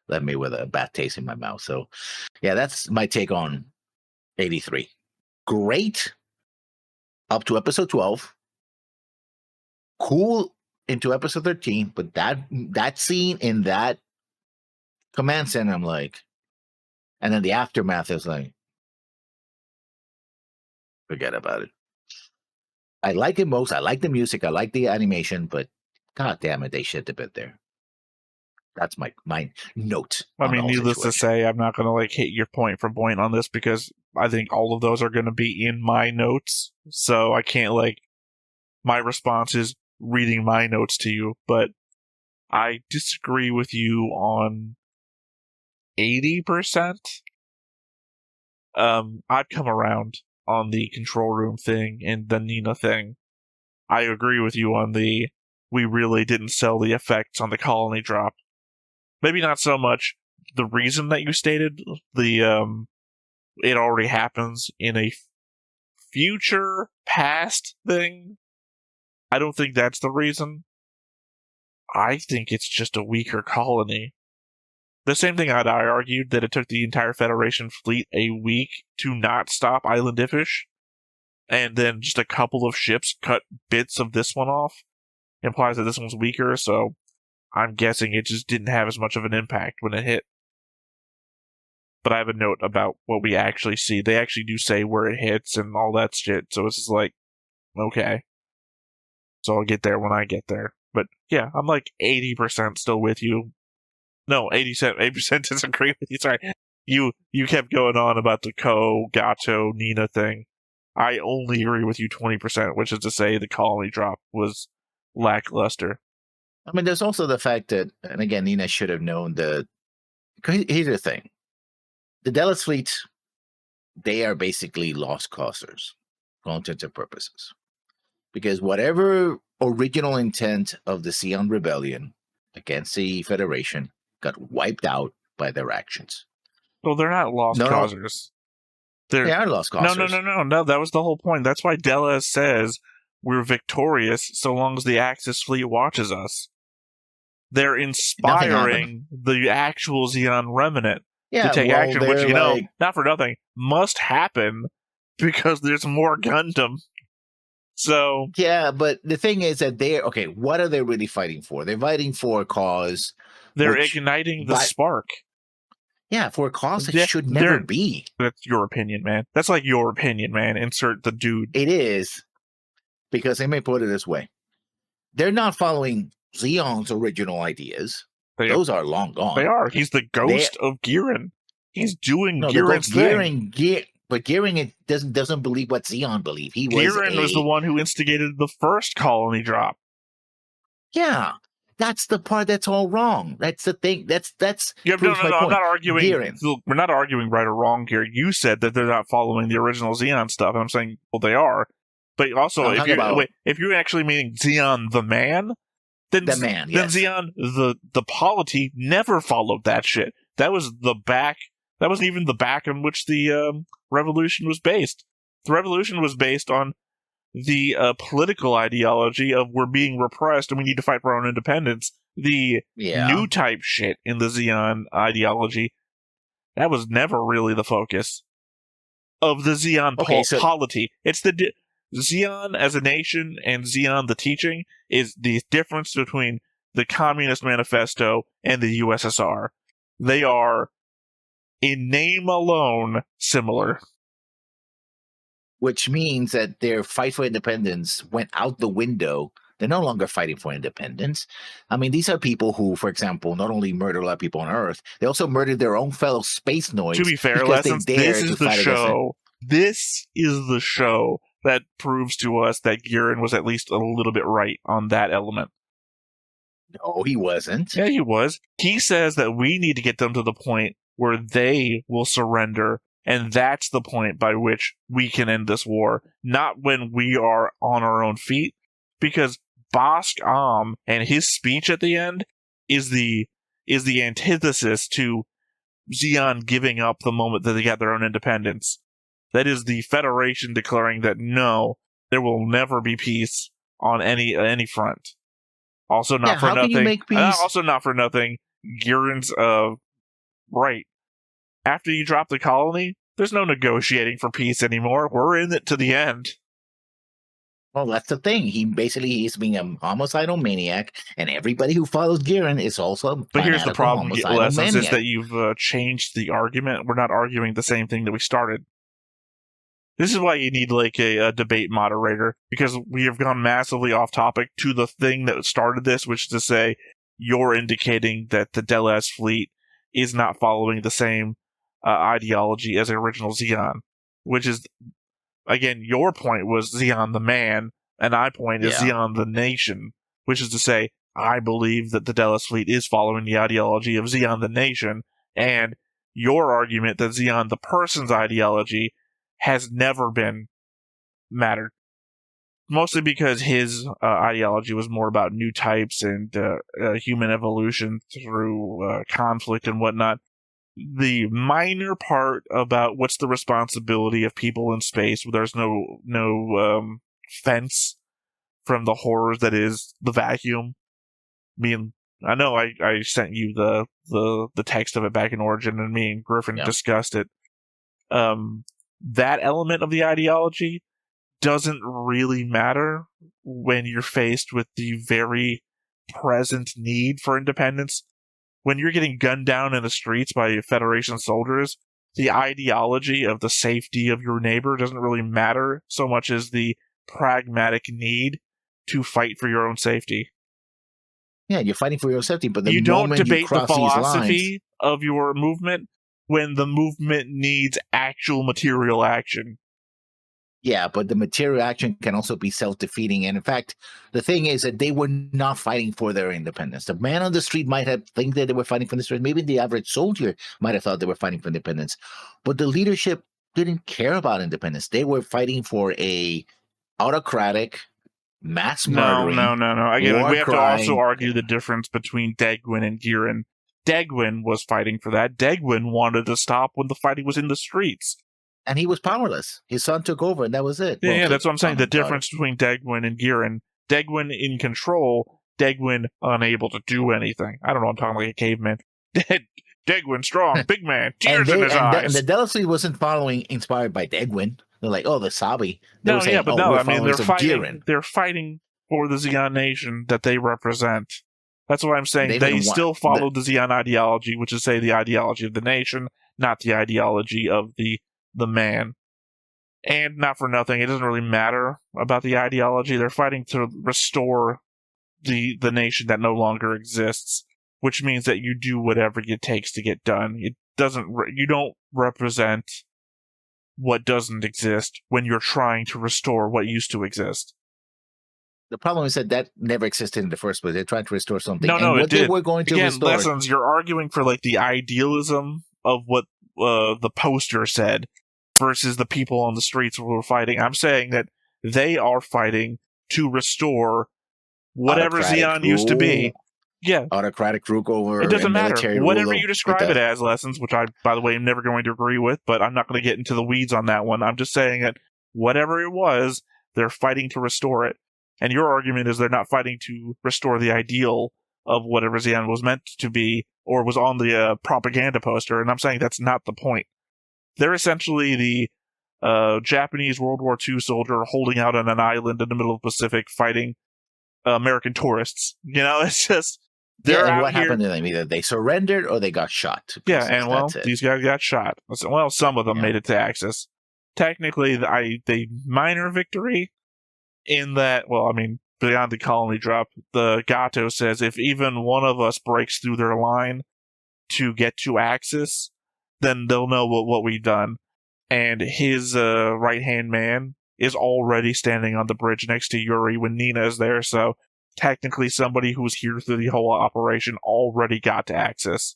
left me with a bad taste in my mouth. So yeah, that's my take on 83. Great up to episode 12. Cool into episode 13, but that scene in that command center, I'm like, and then the aftermath is like, forget about it. I like it most. I like the music. I like the animation, but god damn it, they shit the bit there. That's my note. I mean, needless to say, I'm not going to hit your point for point on this because I think all of those are going to be in my notes. So I can't my response is reading my notes to you, but I disagree with you on 80%. I've come around on the control room thing and the Nina thing. I agree with you on we really didn't sell the effects on the colony drop. Maybe not so much the reason that you stated, it already happens in a future past thing. I don't think that's the reason. I think it's just a weaker colony. The same thing I argued that it took the entire Federation fleet a week to not stop Island Iffish, and then just a couple of ships cut bits of this one off, implies that this one's weaker, so I'm guessing it just didn't have as much of an impact when it hit. But I have a note about what we actually see. They actually do say where it hits and all that shit, so it's just like, okay. So I'll get there when I get there. But yeah, I'm like 80% still with you. No, 80% disagree with you. Sorry. You kept going on about the Gato, Nina thing. I only agree with you 20%, which is to say the colony drop was lackluster. I mean, there's also the fact that, and again, Nina should have known that. Here's the thing. The Delos fleet, they are basically lost causers, for all intents and purposes. Because whatever original intent of the Sion Rebellion against the Federation got wiped out by their actions. Well, they're not lost causers. They are lost causers. No. That was the whole point. That's why Delos says we're victorious so long as the Axis fleet watches us. They're inspiring the actual Xion remnant to take action, which, not for nothing, must happen because there's more Gundam. So yeah, but the thing is that what are they really fighting for? They're fighting for a cause. They're igniting the spark. Yeah, for a cause that should never be. That's your opinion, man. That's like your opinion, man. Insert the dude. It is. Because they may put it this way. They're not following Xion's original ideas. Those are long gone. They are. He's the ghost of Giran. He's doing Giran's thing. But Giran doesn't believe what Xion believed. Giran was the one who instigated the first colony drop. Yeah. That's the part that's all wrong. That's the thing. That's no, I'm not arguing. We're not arguing right or wrong here. You said that they're not following the original Xion stuff, and I'm saying, well, they are. But also, if you're actually meaning Xion the man, then Xion the polity never followed that shit. That was the back. That wasn't even the back on which the revolution was based. The revolution was based on the political ideology of we're being repressed and we need to fight for our own independence. The new type shit in the Xion ideology, that was never really the focus of the Xion polity. It's the Xion as a nation and Xion the teaching is the difference between the Communist Manifesto and the USSR. They are, in name alone, similar. Which means that their fight for independence went out the window. They're no longer fighting for independence. I mean, these are people who, for example, not only murdered a lot of people on Earth, they also murdered their own fellow space noids. To be fair, Lessons, this is the show. This is the show that proves to us that Giran was at least a little bit right on that element. No, he wasn't. Yeah, he was. He says that we need to get them to the point where they will surrender. And that's the point by which we can end this war, not when we are on our own feet, because Bossk and his speech at the end is the antithesis to Xion giving up the moment that they got their own independence. That is the Federation declaring that no, there will never be peace on any front. Also not for nothing. Can you make peace? Also not for nothing. Giran's right. After you drop the colony, there's no negotiating for peace anymore. We're in it to the end. Well, that's the thing. He's being a homicidal maniac, and everybody who follows Giran is also. But here's the problem, Lessons, is that you've changed the argument. We're not arguing the same thing that we started. This is why you need like a debate moderator, because we have gone massively off topic to the thing that started this, which is to say you're indicating that the Delos fleet is not following the same ideology as the original Xion, which is, again, your point was Xion the man, and my point is Xion the nation, which is to say, I believe that the Delos fleet is following the ideology of Xion the nation, and your argument that Xion the person's ideology has never been mattered. Mostly because his ideology was more about new types and human evolution through conflict and whatnot. The minor part about what's the responsibility of people in space where there's no fence from the horrors that is the vacuum, I know I sent you the text of it back in Origin, and me and Griffin discussed it. That element of the ideology doesn't really matter when you're faced with the very present need for independence. When you're getting gunned down in the streets by Federation soldiers, the ideology of the safety of your neighbor doesn't really matter so much as the pragmatic need to fight for your own safety. Yeah, you're fighting for your safety, but the you don't moment debate you cross the these philosophy lines, of your movement when the movement needs actual material action. yeah, but the material action can also be self-defeating. And in fact, the thing is that they were not fighting for their independence. The man on the street might have think that they were fighting for the street. Maybe the average soldier might have thought they were fighting for independence. But the leadership didn't care about independence. They were fighting for a autocratic, mass murdering. No. Again, we have to also war-crying- argue the difference between Degwin and Giran. Degwin was fighting for that. Degwin wanted to stop when the fighting was in the streets. And he was powerless. His son took over, and that was it. Yeah, that's what I'm saying. The daughter. difference between Degwin and Giran. Degwin in control, Degwin unable to do anything. I don't know, I'm talking like a caveman. Degwin strong, big man, tears in his eyes. And the Dela Fleet wasn't following inspired by Degwin. They're like, oh, the Sabi. They're Giran. fighting for the Zeon nation that they represent. That's what I'm saying. They still follow the Zeon ideology, which is, say, the ideology of the nation, not the ideology of the man. And not for nothing, it doesn't really matter about the ideology. They're fighting to restore the nation that no longer exists, which means that you do whatever it takes to get done. You don't represent what doesn't exist when you're trying to restore what used to exist. The problem is that never existed in the first place. They're trying to restore something. No, it did. We're going to Again, restore. Lessons, you're arguing for like the idealism of what the poster said versus the people on the streets who were fighting. I'm saying that they are fighting to restore whatever Zeon used to be. Yeah. Autocratic rule over it doesn't matter. Military Whatever rule you describe it as, Lessons, which I, by the way, am never going to agree with, but I'm not going to get into the weeds on that one. I'm just saying that whatever it was, they're fighting to restore it. And your argument is they're not fighting to restore the ideal of whatever Zeon was meant to be or was on the propaganda poster, and I'm saying that's not the point. They're essentially the Japanese World War II soldier holding out on an island in the middle of the Pacific fighting American tourists. It's just... They're out what here. happened to them? Either they surrendered or they got shot. Yeah, and these guys got shot. Well, some of them made it to Axis. Technically, the minor victory in that, beyond the colony drop, the Gato says if even one of us breaks through their line to get to Axis, then they'll know what we've done. And his right-hand man is already standing on the bridge next to Yuri when Nina is there, so technically somebody who was here through the whole operation already got to Axis.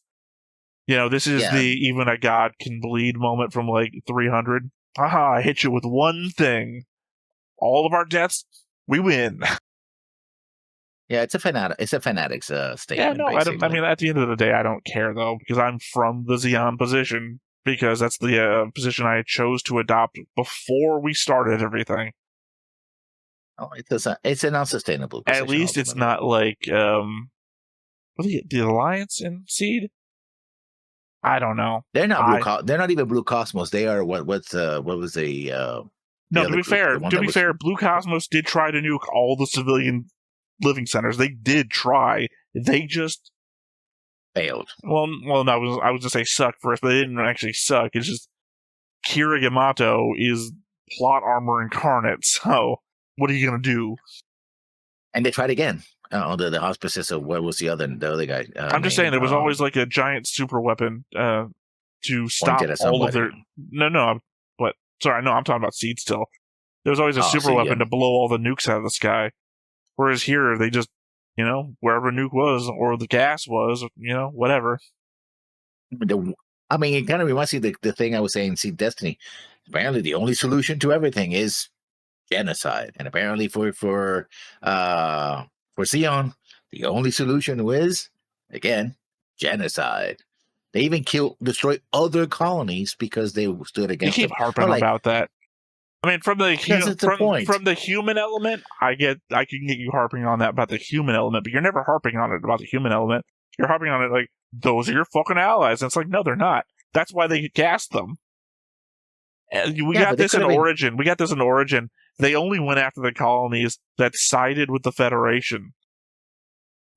This is the even a god can bleed moment from like 300. Haha, I hit you with one thing. All of our deaths, we win. Yeah, it's a fanatic's statement. Yeah, no, basically. I mean, at the end of the day, I don't care though, because I'm from the Zeon position, because that's the position I chose to adopt before we started everything. Oh, it's an unsustainable position. At least it's not like the Alliance in Seed. I don't know. They're not they're not even Blue Cosmos. They are what was the no, to be fair, Blue Cosmos did try to nuke all the civilian living centers. They did try. They just failed. Well, no, I was going to say suck first, but they didn't actually suck. It's just Kira Yamato is plot armor incarnate, so what are you going to do? And they tried again. The hospices of what was the other guy? I'm just saying, there was always like a giant super weapon to stop all of their... No, but sorry, no, I'm talking about Seed still. There was always a super weapon to blow all the nukes out of the sky. Whereas here, they just, wherever nuke was, or the gas was, whatever. It kind of reminds me of the thing I was saying in Seed Destiny. Apparently, the only solution to everything is genocide. And apparently for Zeon, the only solution was, again, genocide. They even destroy other colonies because they stood against You keep harping about that. I mean, from the from the human element, I can get you harping on that about the human element, but you're never harping on it about the human element. You're harping on it like those are your fucking allies. And it's like, no, they're not. That's why they gassed them. We got this in Origin. We got this in Origin. They only went after the colonies that sided with the Federation.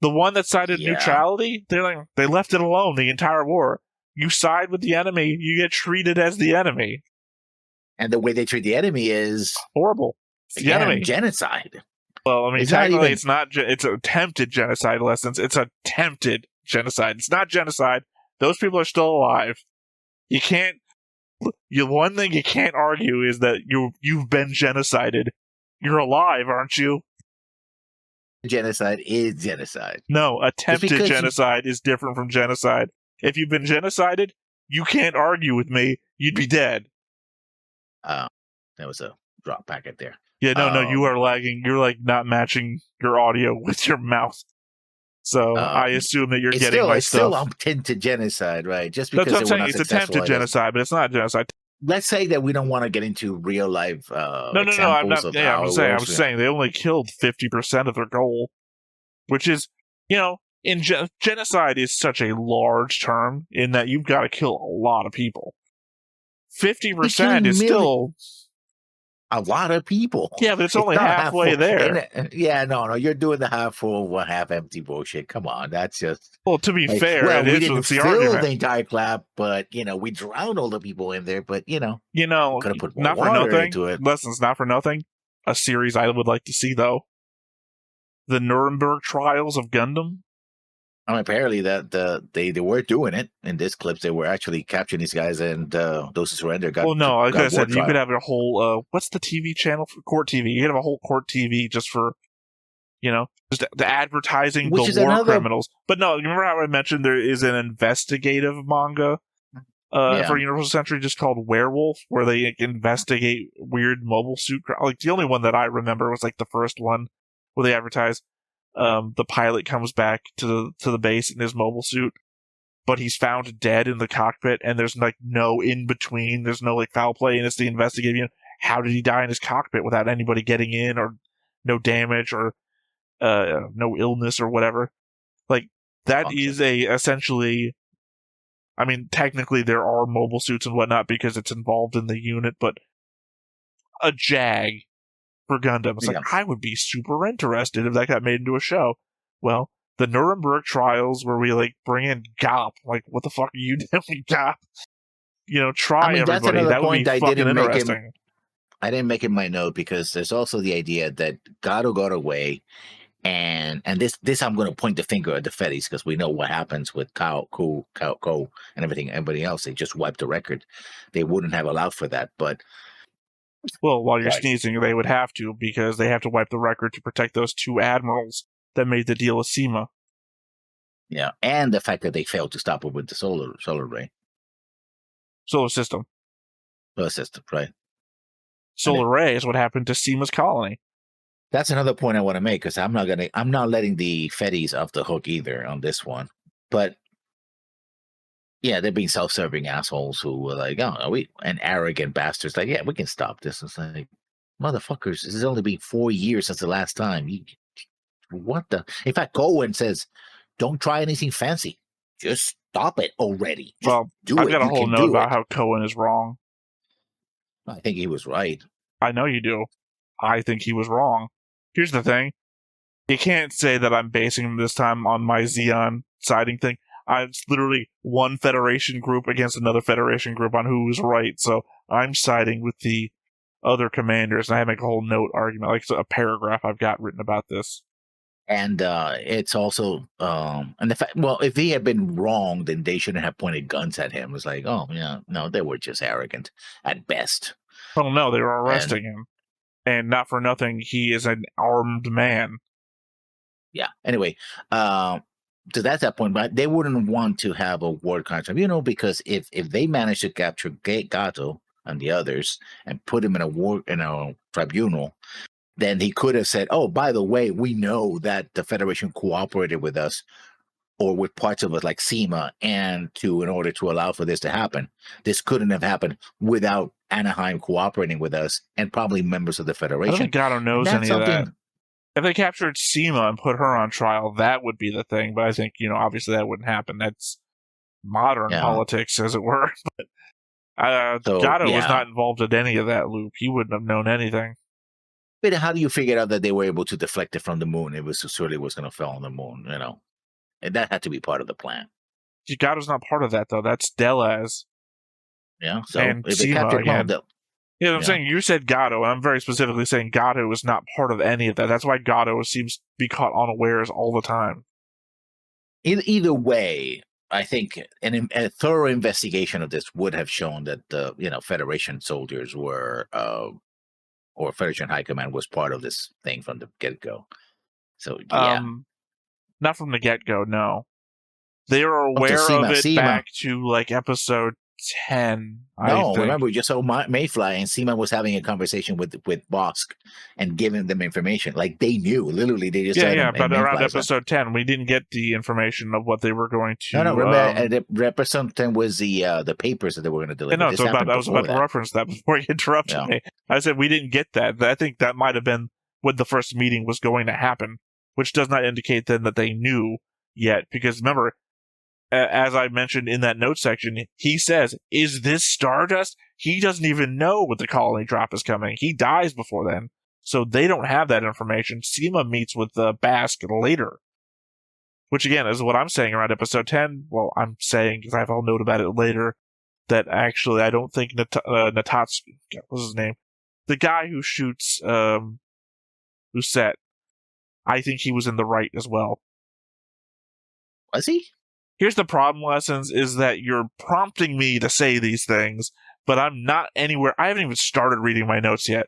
The one that sided neutrality, they left it alone the entire war. You side with the enemy, you get treated as the enemy. And the way they treat the enemy is horrible. It's the enemy. Genocide. Well, I mean, technically, it's not. It's attempted genocide, lessons. It's attempted genocide. It's not genocide. Those people are still alive. You can't. One thing you can't argue is that you've been genocided. You're alive, aren't you? Genocide is genocide. No, attempted genocide is different from genocide. If you've been genocided, you can't argue with me. You'd be dead. That was a drop packet there. Yeah, no, you are lagging. You're like not matching your audio with your mouth. So I assume that you're getting my stuff. Still attempted to genocide, right? Just because that's what I'm saying. It's attempted genocide, but it's not genocide. Let's say that we don't want to get into real life. No. I'm not. Yeah, I'm saying they only killed 50% of their goal, which is, in genocide is such a large term in that you've got to kill a lot of people. 50% is still a lot of people. Yeah, but it's only halfway there. No, you're doing the half full, half empty bullshit. Come on, that's just. Well, to be fair, we didn't fill the entire clap, but we drowned all the people in there. But could have put more water into it. Lessons, not for nothing. A series I would like to see though, the Nuremberg Trials of Gundam. Apparently that they were doing it in this clips. They were actually capturing these guys, and those who surrendered got. Well, no, like I said, you could have a whole. What's the TV channel for Court TV? You could have a whole Court TV just for, just the advertising the war criminals. But no, you remember how I mentioned there is an investigative manga for Universal Century just called Werewolf, where they investigate weird mobile suit. Like the only one that I remember was like the first one where they advertise. The pilot comes back to the base in his mobile suit, but he's found dead in the cockpit, and there's like no in between. There's no like foul play, and it's the investigating. How did he die in his cockpit without anybody getting in, or no damage, or no illness, or whatever? Like that is essentially. I mean, technically there are mobile suits and whatnot because it's involved in the unit, but a JAG. For Gundam. It's like, I would be super interested if that got made into a show. Well, the Nuremberg Trials where we like bring in Gop. Like, what the fuck are you doing, Gop? Try everybody. That would be fucking interesting. I didn't make it my note because there's also the idea that Gato got away, and this I'm going to point the finger at the Fetties because we know what happens with Kao, and everybody else. They just wiped the record. They wouldn't have allowed for that, but. Well, while you're sneezing, they would have to, because they have to wipe the record to protect those two admirals that made the deal with SEMA. Yeah, and the fact that they failed to stop it with the solar ray. Solar system. Solar system, right. Solar ray is what happened to SEMA's colony. That's another point I want to make, because I'm not letting the Fetties off the hook either on this one. But yeah, they're being self-serving assholes who were like, and arrogant bastards. Like, yeah, we can stop this. It's like, motherfuckers, this has only been 4 years since the last time. What the? In fact, Cohen says, don't try anything fancy. Just stop it already. I've got a whole note about how Cohen is wrong. I think he was right. I know you do. I think he was wrong. Here's the thing. You can't say that I'm basing him this time on my Xeon siding thing. It's literally one Federation group against another Federation group on who's right. So I'm siding with the other commanders, and I make a whole note argument, like a paragraph I've got written about this. And it's also, and the fact, well, if he had been wrong, then they shouldn't have pointed guns at him. It's like, no, they were just arrogant at best. Oh no, they were arresting him, and not for nothing, he is an armed man. Yeah. Anyway, so that's that point, but they wouldn't want to have a war contract, because if they manage to capture Gato and the others and put him in a tribunal, then he could have said, oh, by the way, we know that the Federation cooperated with us or with parts of it like SEMA and in order to allow for this to happen. This couldn't have happened without Anaheim cooperating with us and probably members of the I Federation. don't think Gato knows That's any of that. something- If they captured Seema and put her on trial, that would be the thing. But I think, obviously that wouldn't happen. That's modern Yeah. politics, as it were. But So, Gato was yeah. not involved in any of that loop. He wouldn't have known anything. But how do you figure out that they were able to deflect it from the moon? It was surely was going to fall on the moon, And that had to be part of the plan. Gato's not part of that, though. That's Delaz. Yeah. So And if they SEMA captured again. him, Yeah, I'm Yeah. saying you said Gato, and I'm very specifically saying Gato was not part of any of that. That's why Gato seems to be caught unawares all the time. either way, I think a thorough investigation of this would have shown that the Federation soldiers were, or Federation High Command was part of this thing from the get-go. So yeah, Not from the get-go, no. They are aware of it back to like episode 10. I think. Remember we just saw Mayfly and SEMA was having a conversation with Bosk and giving them information. Like they knew, literally, they just said. Yeah, but around episode 10, we didn't get the information of what they were going to. No, remember, episode 10 was the papers that they were going to deliver. No, I was about to reference that before you interrupted me. I said we didn't get that. I think that might have been when the first meeting was going to happen, which does not indicate then that they knew yet. Because remember, as I mentioned in that note section, he says, "Is this Stardust?" He doesn't even know what the colony drop is coming. He dies before then. So they don't have that information. SEMA meets with Bask later. Which, again, is what I'm saying around episode 10. Well, I'm saying, because I have a note about it later, that actually I don't think Natatsky, what's his name? The guy who shoots Lucette, I think he was in the right as well. Was he? Here's the problem, Lessons, is that you're prompting me to say these things, but I'm not anywhere. I haven't even started reading my notes yet.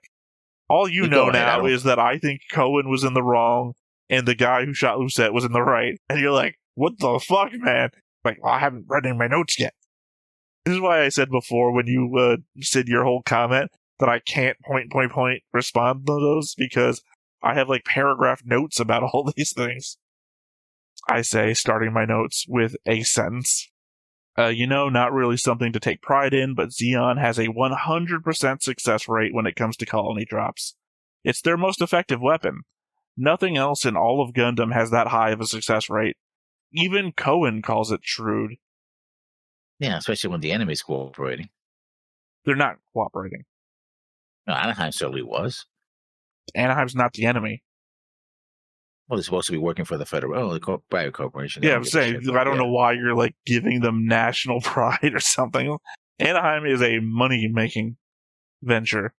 All you know now is that I think Cohen was in the wrong and the guy who shot Lucette was in the right. And you're like, what the fuck, man? Like, well, I haven't read any of my notes yet. This is why I said before when you said your whole comment that I can't point respond to those because I have like paragraph notes about all these things. I say, starting my notes with a sentence. Not really something to take pride in, but Zeon has a 100% success rate when it comes to colony drops. It's their most effective weapon. Nothing else in all of Gundam has that high of a success rate. Even Cohen calls it shrewd. Yeah, especially when the enemy's cooperating. They're not cooperating. No, Anaheim certainly was. Anaheim's not the enemy. Well, they're supposed to be working for the federal private corporation. Yeah, I'm saying, I don't know why you're like giving them national pride or something. Anaheim is a money-making venture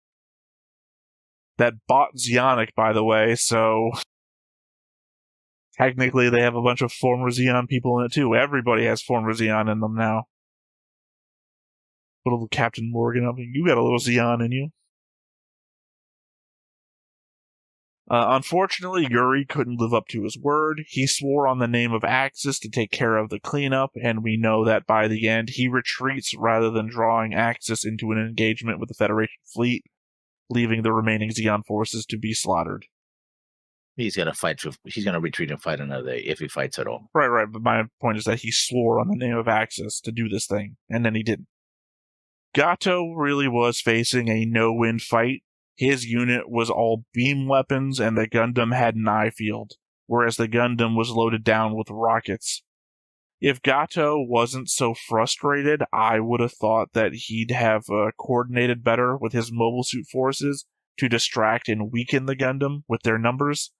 that bought Zeonic, by the way, so technically they have a bunch of former Zeon people in it too. Everybody has former Zeon in them now. Little Captain Morgan up, you got a little Zeon in you. Unfortunately, Yuri couldn't live up to his word. He swore on the name of Axis to take care of the cleanup, and we know that by the end, he retreats rather than drawing Axis into an engagement with the Federation fleet, leaving the remaining Zeon forces to be slaughtered. He's gonna fight. He's gonna retreat and fight another day if he fights at all. Right. But my point is that he swore on the name of Axis to do this thing, and then he didn't. Gato really was facing a no-win fight. His unit was all beam weapons, and the Gundam had an eye field, whereas the Gundam was loaded down with rockets. If Gato wasn't so frustrated, I would have thought that he'd have coordinated better with his mobile suit forces to distract and weaken the Gundam with their numbers.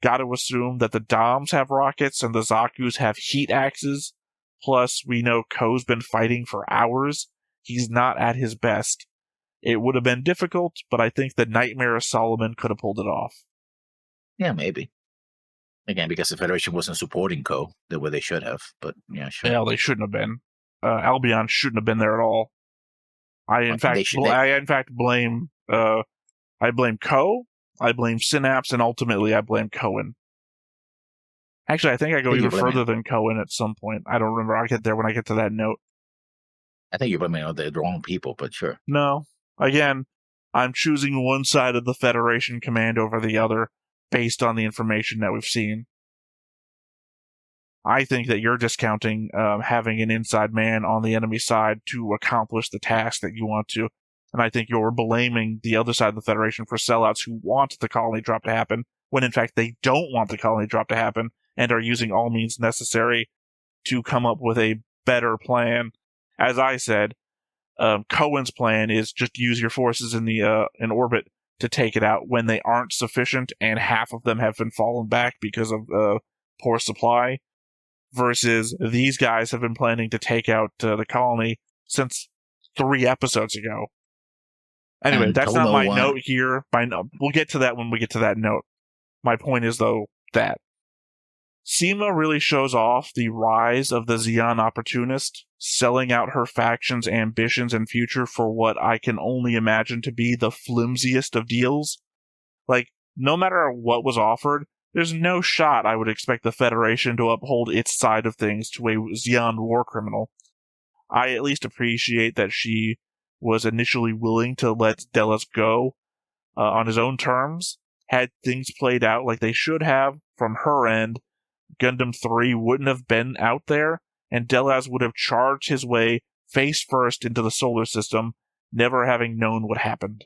Gotta assume that the Doms have rockets and the Zakus have heat axes, plus we know Ko's been fighting for hours. He's not at his best. It would have been difficult, but I think the Nightmare of Solomon could have pulled it off. Yeah, maybe. Again, because the Federation wasn't supporting Ko the way they should have. But yeah, sure. Well, they shouldn't have been. Albion shouldn't have been there at all. I in fact blame. I blame Ko. I blame Synapse, and ultimately I blame Cohen. Actually, I think I go even further than Cohen at some point. I don't remember. I'll get there when I get to that note. I think you're blaming the wrong people, but sure. No. Again, I'm choosing one side of the Federation command over the other based on the information that we've seen. I think that you're discounting having an inside man on the enemy side to accomplish the task that you want to. And I think you're blaming the other side of the Federation for sellouts who want the colony drop to happen, when in fact they don't want the colony drop to happen and are using all means necessary to come up with a better plan. As I said, Cohen's plan is just use your forces in orbit to take it out when they aren't sufficient, and half of them have been fallen back because of poor supply, versus these guys have been planning to take out the colony since 3 episodes ago. Anyway, that's not my note here. We'll get to that when we get to that note. My point is, though, that Seema really shows off the rise of the Xi'an opportunist, selling out her faction's ambitions and future for what I can only imagine to be the flimsiest of deals. Like, no matter what was offered, there's no shot I would expect the Federation to uphold its side of things to a Xi'an war criminal. I at least appreciate that she was initially willing to let Delos go on his own terms. Had things played out like they should have from her end, Gundam 3 wouldn't have been out there, and Delos would have charged his way face first into the solar system, never having known what happened.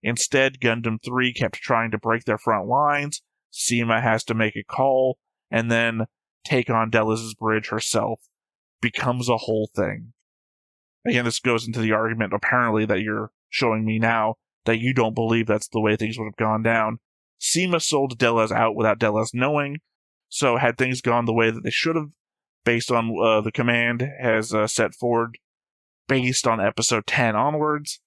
Instead, Gundam 3 kept trying to break their front lines. Seema has to make a call, and then take on Delos' bridge herself. Becomes a whole thing. Again, this goes into the argument, apparently, that you're showing me now, that you don't believe that's the way things would have gone down. Seema sold Delos out without Delos knowing, so had things gone the way that they should have, based on the command has set forward, based on episode 10 onwards,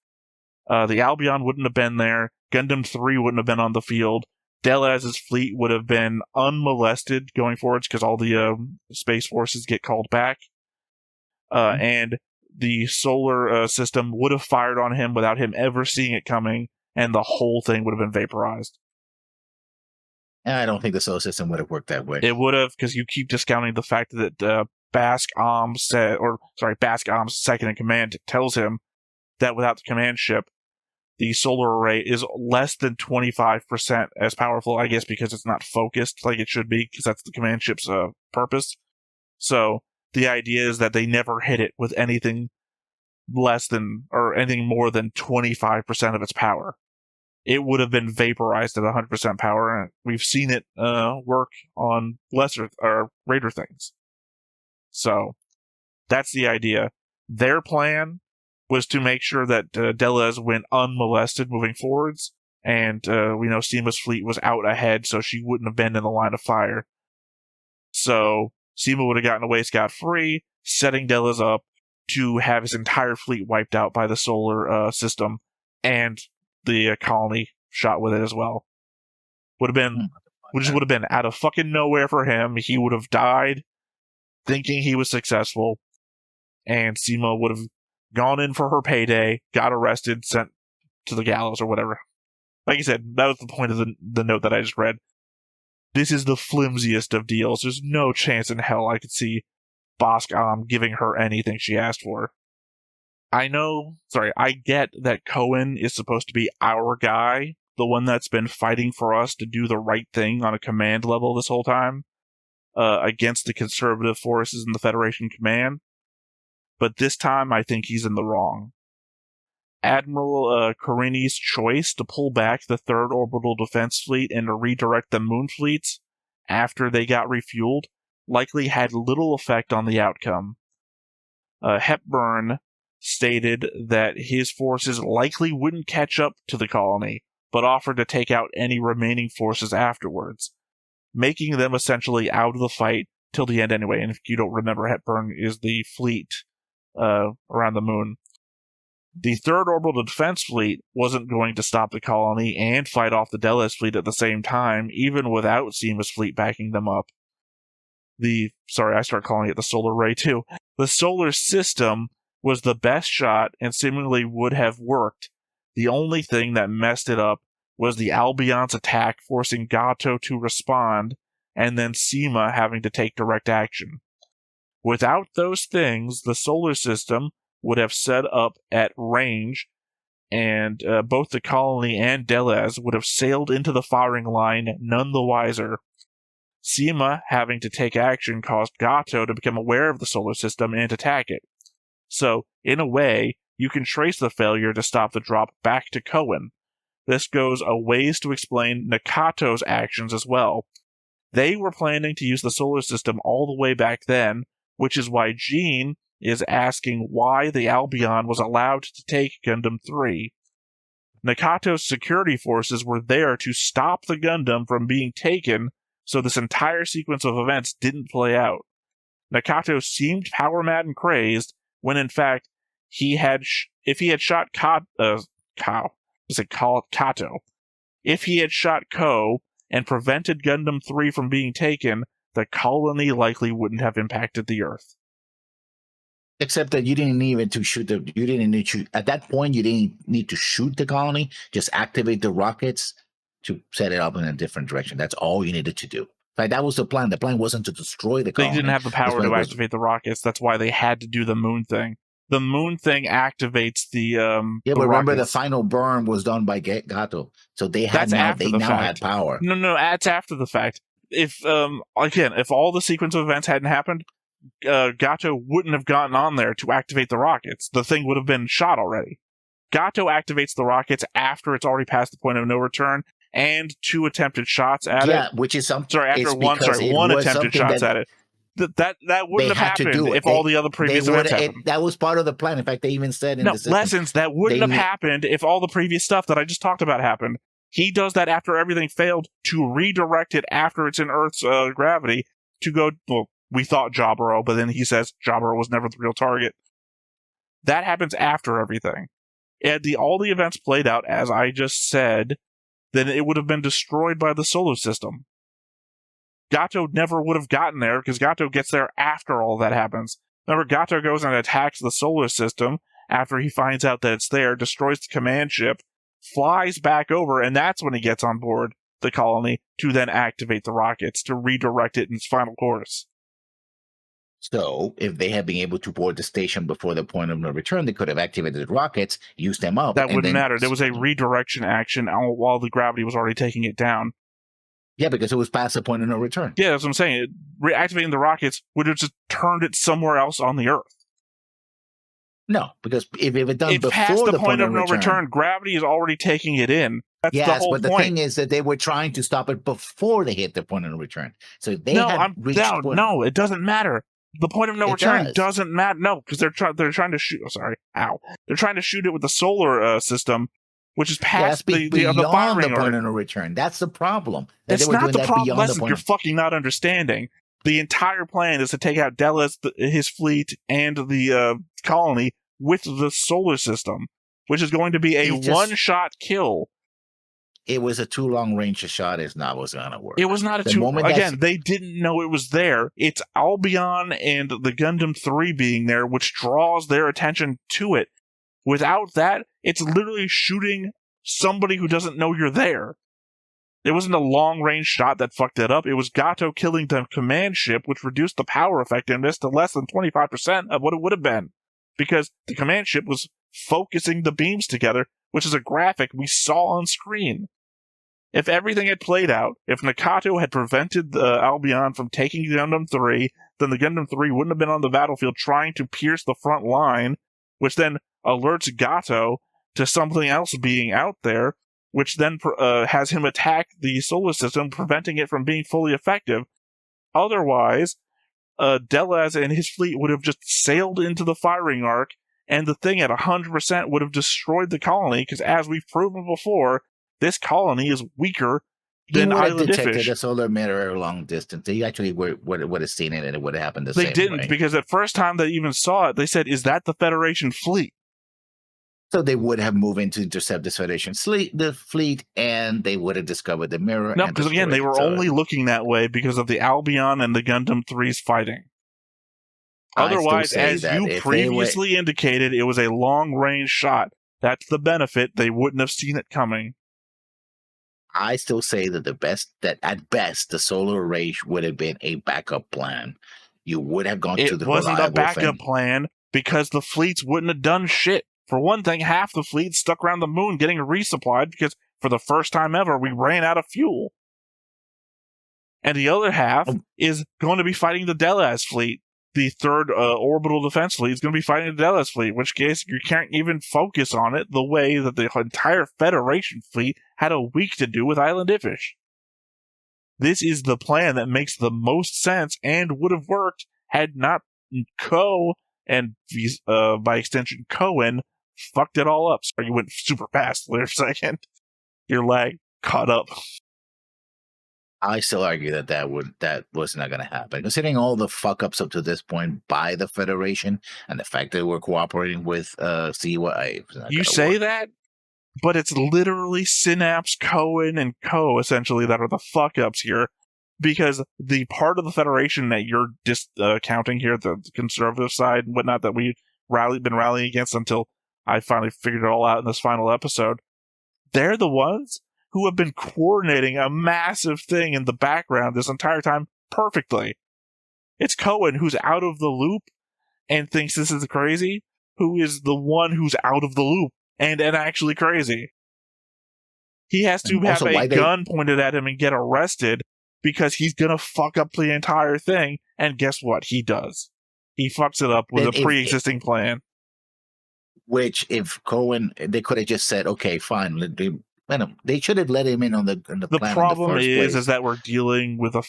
the Albion wouldn't have been there, Gundam 3 wouldn't have been on the field, Delos' fleet would have been unmolested going forwards because all the space forces get called back, and the solar system would have fired on him without him ever seeing it coming, and the whole thing would have been vaporized. I don't think the solar system would have worked that way. It would have, because you keep discounting the fact that Basque-Om's second in command tells him that without the command ship, the solar array is less than 25% as powerful, I guess because it's not focused like it should be, because that's the command ship's purpose. So the idea is that they never hit it with anything less than, or anything more than 25% of its power. It would have been vaporized at 100% power, and we've seen it work on lesser or greater things. So that's the idea. Their plan was to make sure that Delos went unmolested moving forwards, and we know Seema's fleet was out ahead, so she wouldn't have been in the line of fire. So Seema would have gotten away scot-free, setting Delos up to have his entire fleet wiped out by the solar system, and the colony shot with it as well. Would have been out of fucking nowhere for him. He would have died thinking he was successful, and Seema would have gone in for her payday, got arrested, sent to the gallows or whatever. Like I said, that was the point of the note that I just read. This is the flimsiest of deals. There's no chance in hell I could see Basque-Om giving her anything she asked for. I get that Cohen is supposed to be our guy, the one that's been fighting for us to do the right thing on a command level this whole time, against the conservative forces in the Federation command. But this time, I think he's in the wrong. Admiral Carini's choice to pull back the 3rd Orbital Defense Fleet and to redirect the Moon fleets after they got refueled likely had little effect on the outcome. Hepburn stated that his forces likely wouldn't catch up to the colony, but offered to take out any remaining forces afterwards, making them essentially out of the fight till the end anyway. And if you don't remember, Hepburn is the fleet around the moon. The 3rd Orbital Defense Fleet wasn't going to stop the colony and fight off the Delos fleet at the same time, even without Seema's fleet backing them up. I start calling it the solar ray too. The solar system was the best shot and seemingly would have worked. The only thing that messed it up was the Albion's attack, forcing Gato to respond, and then Seema having to take direct action. Without those things, the solar system would have set up at range, and both the colony and Delos would have sailed into the firing line none the wiser. Sema having to take action caused Gato to become aware of the solar system and attack it. So, in a way, you can trace the failure to stop the drop back to Koen. This goes a ways to explain Nakato's actions as well. They were planning to use the solar system all the way back then, which is why Jean is asking why the Albion was allowed to take Gundam 3. Nakato's security forces were there to stop the Gundam from being taken, so this entire sequence of events didn't play out. Nakato seemed power-mad and crazed, when in fact, if he had shot Kato, if he had shot Ko and prevented Gundam 3 from being taken, the colony likely wouldn't have impacted the Earth. Except that you didn't need to shoot at that point. You didn't need to shoot the colony. Just activate the rockets to set it up in a different direction. That's all you needed to do. In fact, that was the plan. The plan wasn't to destroy the colony. They didn't have the power to activate the rockets. That's why they had to do the moon thing. The moon thing activates the but remember the final burn was done by Gato, so they now had power. No, that's after the fact. If all the sequence of events hadn't happened, Gato wouldn't have gotten on there to activate the rockets. The thing would have been shot already. Gato activates the rockets after it's already past the point of no return, and 2 attempted shots at it. Yeah, which is something. One attempted shots at it. That wouldn't have happened if all the other previous events happened. That was part of the plan. In fact, they even said in the system, lessons that wouldn't have happened if all the previous stuff that I just talked about happened. He does that after everything failed to redirect it after it's in Earth's gravity to go. Well, we thought Jaburo, but then he says Jaburo was never the real target. That happens after everything. And all the events played out as I just said, then it would have been destroyed by the solar system. Gato never would have gotten there because Gato gets there after all that happens. Remember, Gato goes and attacks the solar system after he finds out that it's there, destroys the command ship, flies back over, and that's when he gets on board the colony to then activate the rockets to redirect it in its final course. So, if they had been able to board the station before the point of no return, they could have activated the rockets, used them up. That wouldn't matter. There was a redirection action while the gravity was already taking it down. Yeah, because it was past the point of no return. Yeah, that's what I'm saying. Reactivating the rockets would have just turned it somewhere else on the Earth. No, because if it done before past the point of no return, gravity is already taking it in. That's the whole but the point. thing is that they were trying to stop it before they hit the point of no return. So they no, it doesn't matter. The point of no return doesn't matter. No, because they're trying to shoot. Oh, sorry, they're trying to shoot it with the solar system, which is past the firing point of no return. That's the problem. It's not the problem. Listen, you're fucking not understanding. The entire plan is to take out Della's, his fleet, and the colony with the solar system, which is going to be a one-shot kill. It was a too long range a shot. It's not what's going to work. It was not they didn't know it was there. It's Albion and the Gundam 3 being there, which draws their attention to it. Without that, it's literally shooting somebody who doesn't know you're there. It wasn't a long-range shot that fucked it up. It was Gato killing the command ship, which reduced the power effectiveness to less than 25% of what it would have been. Because the command ship was focusing the beams together, which is a graphic we saw on screen. If everything had played out, if Nakato had prevented the Albion from taking Gundam 3, then the Gundam 3 wouldn't have been on the battlefield trying to pierce the front line, which then alerts Gato to something else being out there, which then has him attack the solar system, preventing it from being fully effective. Otherwise, Delaz and his fleet would have just sailed into the firing arc, and the thing at 100% would have destroyed the colony, because as we've proven before, this colony is weaker than Island Iffish. They detected a solar mirror long distance. They actually would have seen it, and it would have happened the same way. They didn't, because the first time they even saw it, they said, "Is that the Federation fleet?" So they would have moved in to intercept the Federation fleet, and they would have discovered the mirror. No, because again, they were only looking that way because of the Albion and the Gundam 3's fighting. Otherwise, as you previously indicated, it was a long-range shot. That's the benefit. They wouldn't have seen it coming. I still say that at best, the solar array would have been a backup plan. You would have gone to the reliable thing. It wasn't a backup plan because the fleets wouldn't have done shit. For one thing, half the fleet stuck around the moon getting resupplied because for the first time ever, we ran out of fuel. And the other half is going to be fighting the Delaz fleet. The third orbital defense fleet is going to be fighting the Delaz fleet, in which case you can't even focus on it the way that the entire Federation fleet had a week to do with Island Ifish. This is the plan that makes the most sense and would have worked had not Ko and by extension Cohen fucked it all up. Sorry, you went super fast there for a second. Your lag caught up. I still argue that was not going to happen. Considering all the fuck ups up to this point by the Federation and the fact that we're cooperating with CY. You say that, but it's literally Synapse, Cohen, and Co. essentially that are the fuck ups here. Because the part of the Federation that you're discounting here, the conservative side and whatnot, that we've been rallying against until I finally figured it all out in this final episode, they're the ones who have been coordinating a massive thing in the background this entire time perfectly. It's Cohen who's out of the loop and thinks this is crazy, who is the one who's out of the loop and actually crazy. He has to have a gun pointed at him and get arrested because he's gonna fuck up the entire thing, and guess what? He does. He fucks it up with a pre-existing plan. Which, if Cohen, they could have just said, okay, fine, they should have let him in on the plan. The problem is that we're dealing with a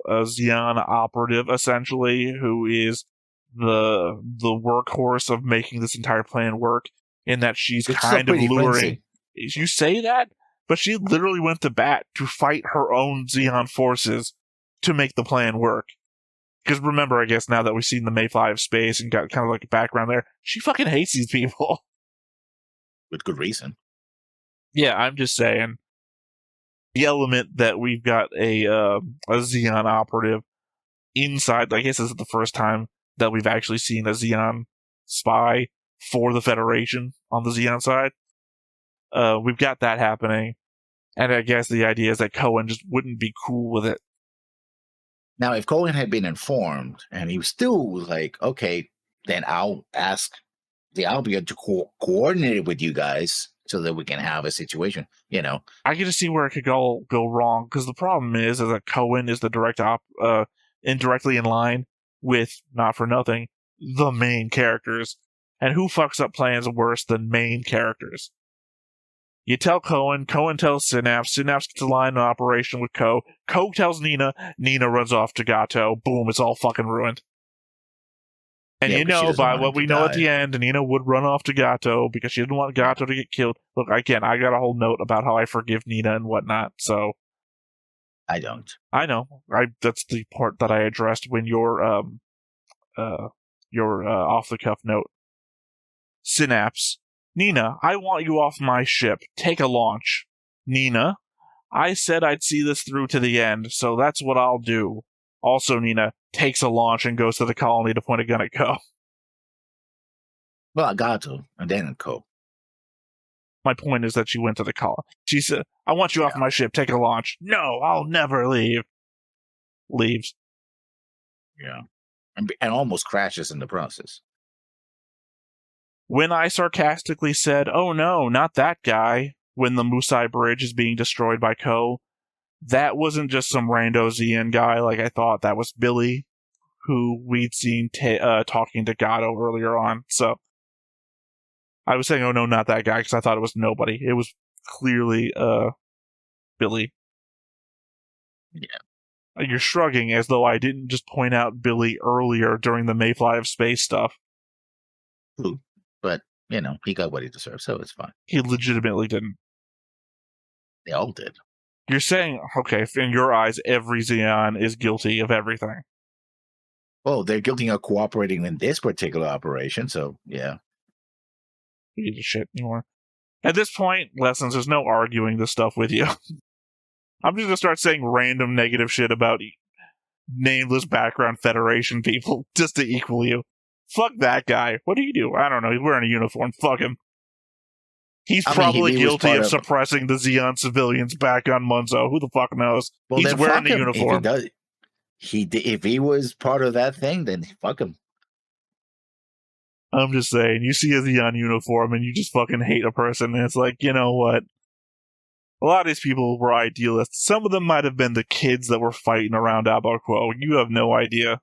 Xi'an operative, essentially, who is the workhorse of making this entire plan work, in that she's kind of luring. You say that, but she literally went to bat to fight her own Xi'an forces to make the plan work. Because remember, I guess now that we've seen the Mayfly of Space and got kind of like a background there, she fucking hates these people. With good reason. Yeah, I'm just saying. The element that we've got a Xi'an operative inside, I guess this is the first time that we've actually seen a Xi'an spy for the Federation on the Xi'an side. We've got that happening. And I guess the idea is that Cohen just wouldn't be cool with it. Now, if Cohen had been informed and he was still like, okay, then I'll ask the Albion to coordinate it with you guys so that we can have a situation, I get to see where it could go wrong, because the problem is that Cohen is the indirectly in line with, not for nothing, the main characters. And who fucks up plans worse than main characters? You tell Cohen tells Synapse gets aligned in operation with Ko tells Nina runs off to Gato, boom, it's all fucking ruined. And by what we know at the end, Nina would run off to Gato because she didn't want Gato to get killed. Look, again, I got a whole note about how I forgive Nina and whatnot, so... I don't. I know. That's the part that I addressed when your off-the-cuff note. Synapse. Nina, I want you off my ship. Take a launch. Nina, I said I'd see this through to the end, so that's what I'll do. Also, Nina takes a launch and goes to the colony to point a gun at Ko. Well, I got to, and then Ko. My point is that she went to the colony. She said, I want you off my ship. Take a launch. No, I'll never leave. Leaves. Yeah. And almost crashes in the process. When I sarcastically said, oh no, not that guy, when the Musai Bridge is being destroyed by Ko, that wasn't just some rando Xi'an guy like I thought. That was Billy, who we'd seen talking to Gato earlier on. So I was saying, oh no, not that guy, because I thought it was nobody. It was clearly Billy. Yeah. You're shrugging as though I didn't just point out Billy earlier during the Mayfly of Space stuff. Ooh. But, he got what he deserved, so it's fine. He legitimately didn't. They all did. You're saying, okay, in your eyes, every Xi'an is guilty of everything. Well, they're guilty of cooperating in this particular operation, so, yeah. We need to shit anymore. At this point, Lessons, there's no arguing this stuff with you. I'm just going to start saying random negative shit about nameless background Federation people just to equal you. Fuck that guy. What do you do? I don't know. He's wearing a uniform. Fuck him. He's probably guilty of suppressing the Xi'an civilians back on Munzo. Who the fuck knows? Well, he's wearing a uniform. If he was part of that thing, then fuck him. I'm just saying, you see a Xi'an uniform and you just fucking hate a person, and it's like, you know what? A lot of these people were idealists. Some of them might have been the kids that were fighting around Abaquo. You have no idea.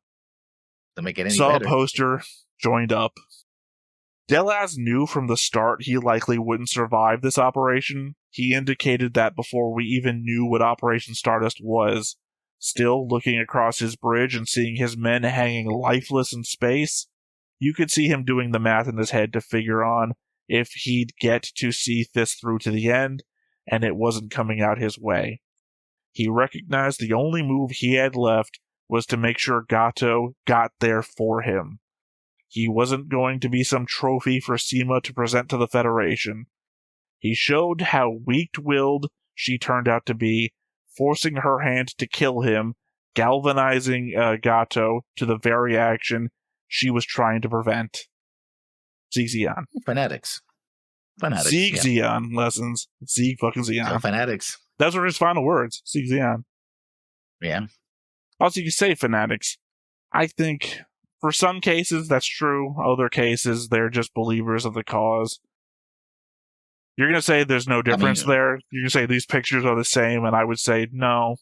To make it any Saw better. a poster, joined up. Delaz knew from the start he likely wouldn't survive this operation. He indicated that before we even knew what Operation Stardust was. Still, looking across his bridge and seeing his men hanging lifeless in space, you could see him doing the math in his head to figure on if he'd get to see this through to the end, and it wasn't coming out his way. He recognized the only move he had left was to make sure Gato got there for him. He wasn't going to be some trophy for Seema to present to the Federation. He showed how weak-willed she turned out to be, forcing her hand to kill him, galvanizing Gato to the very action she was trying to prevent. Zexion. Fanatics. Sieg Yeah. Zeon lessons. Sieg fucking Zeon. So fanatics. Those were his final words. Sieg Zeon. Yeah. Also, you say fanatics. I think for some cases that's true. Other cases, they're just believers of the cause. You're going to say there's no difference there. You're going to say these pictures are the same, and I would say no.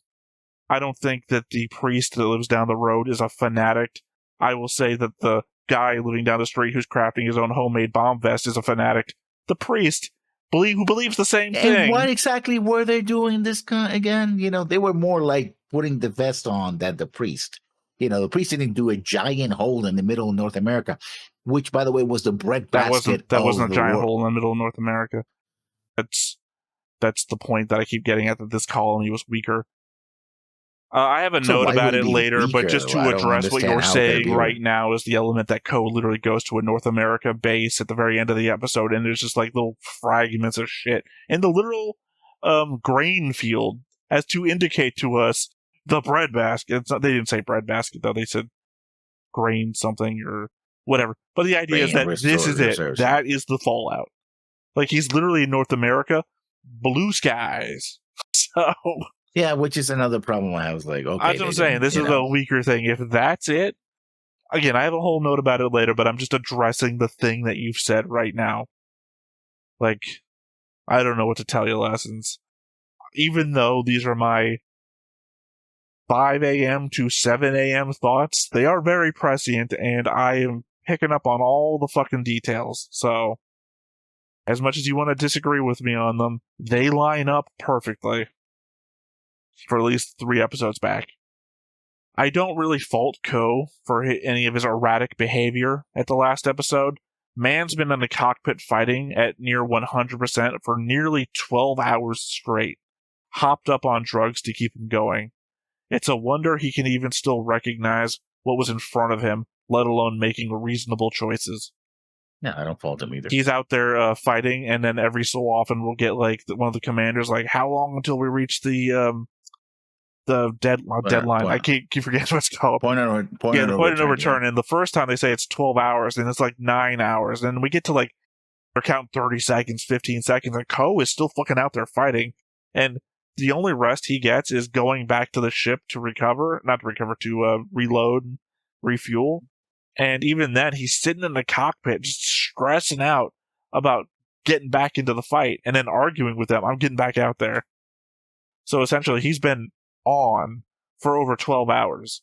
I don't think that the priest that lives down the road is a fanatic. I will say that the guy living down the street who's crafting his own homemade bomb vest is a fanatic. The priest who believes the same thing. And what exactly were they doing this again? You know, they were more like putting the vest on than the priest. You know, the priest didn't do a giant hole in the middle of North America, which, by the way, was the breadbasket. That wasn't a giant hole in the middle of North America. That's the point that I keep getting at, that this colony was weaker. I have a note about it later, but just to address what you're saying right now is the element that Ko literally goes to a North America base at the very end of the episode, and there's just like little fragments of shit in the literal grain field as to indicate to us the breadbasket. They didn't say breadbasket, though. They said grain something or whatever. But the idea is that this is it. That is the fallout. Like, he's literally in North America, blue skies. So... yeah, which is another problem. I was like, okay. That's what I'm saying. This is a weaker thing. If that's it, again, I have a whole note about it later, but I'm just addressing the thing that you've said right now. Like, I don't know what to tell you, Lessons. Even though these are my 5 a.m. to 7 a.m. thoughts, they are very prescient, and I am picking up on all the fucking details. So, as much as you want to disagree with me on them, they line up perfectly. For at least 3 episodes back. I don't really fault Ko for any of his erratic behavior at the last episode. Man's been in the cockpit fighting at near 100% for nearly 12 hours straight, hopped up on drugs to keep him going. It's a wonder he can even still recognize what was in front of him, let alone making reasonable choices. Yeah, I don't fault him either. He's out there fighting, and then every so often we'll get like one of the commanders like, how long until we reach the deadline? I keep forgetting what it's called. Point of no return. And the first time they say it's 12 hours, and it's like 9 hours. And we get to like, they're counting 30 seconds, 15 seconds, and Ko is still fucking out there fighting. And the only rest he gets is going back to the ship to reload, refuel. And even then, he's sitting in the cockpit just stressing out about getting back into the fight and then arguing with them, I'm getting back out there. So essentially, he's been on for over 12 hours.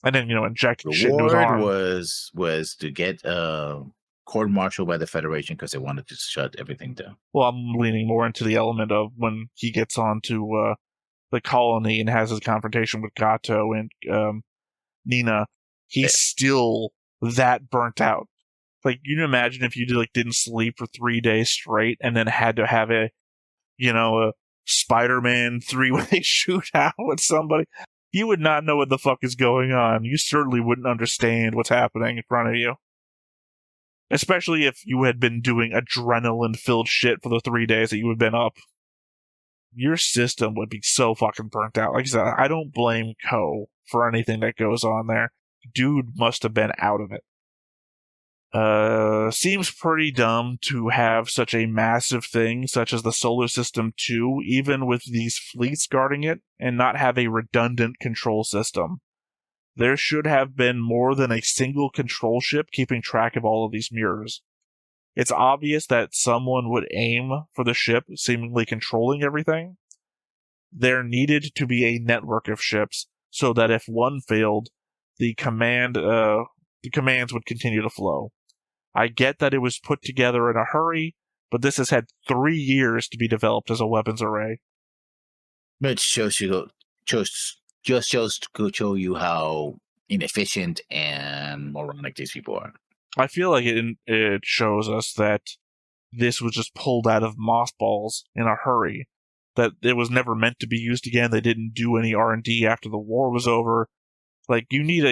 And then, injecting shit into his arm. was to get court-martialed by the Federation because they wanted to shut everything down. Well, I'm leaning more into the element of when he gets onto the colony and has his confrontation with Gato and Nina, he's still that burnt out. Like, you can imagine if you didn't sleep for 3 days straight and then had to have a Spider-Man 3-way shootout with somebody. You would not know what the fuck is going on. You certainly wouldn't understand what's happening in front of you. Especially if you had been doing adrenaline-filled shit for the 3 days that you had been up. Your system would be so fucking burnt out. Like I said, I don't blame Ko for anything that goes on there. Dude must have been out of it. Seems pretty dumb to have such a massive thing such as the solar system 2, even with these fleets guarding it, and not have a redundant control system. There should have been more than a single control ship keeping track of all of these mirrors. it's obvious that someone would aim for the ship, seemingly controlling everything. There needed to be a network of ships so that if one failed, the commands would continue to flow. I get that it was put together in a hurry, but this has had 3 years to be developed as a weapons array. Which shows to show you how inefficient and moronic these people are. I feel like it shows us that this was just pulled out of mothballs in a hurry. That it was never meant to be used again. They didn't do any R&D after the war was over. Like, you need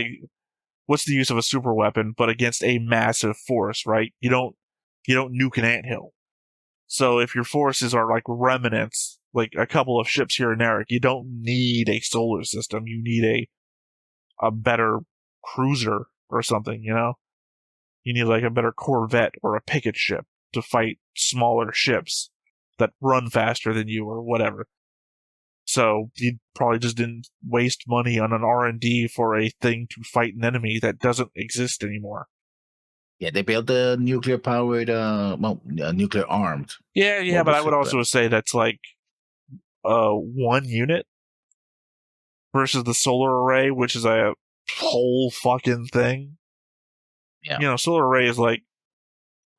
what's the use of a super weapon but against a massive force, right? You don't nuke an anthill. So if your forces are like remnants, like a couple of ships here and there, you don't need a solar system. You need a better cruiser or something, you know? You need like a better Corvette or a picket ship to fight smaller ships that run faster than you or whatever. So you probably just didn't waste money on an R&D for a thing to fight an enemy that doesn't exist anymore. Yeah, they built the nuclear-powered, nuclear-armed. Yeah, but I would also say that's like one unit versus the solar array, which is a whole fucking thing. Yeah. You know, solar array is like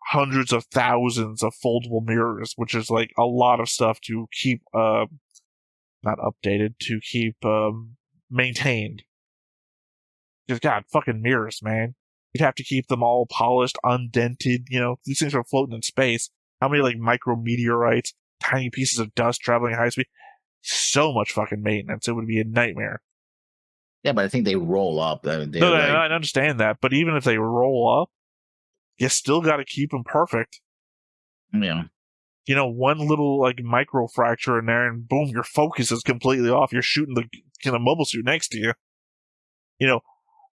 hundreds of thousands of foldable mirrors, which is like a lot of stuff to keep not updated, to keep maintained. Just God, fucking mirrors, man. You'd have to keep them all polished, undented, you know, these things are floating in space. How many like micrometeorites, tiny pieces of dust traveling at high speed? So much fucking maintenance. It would be a nightmare. Yeah, but I think they roll up. I understand that, but even if they roll up, you still got to keep them perfect. Yeah. You know, one little like micro fracture in there, and boom, your focus is completely off. You're shooting the mobile suit next to you. You know,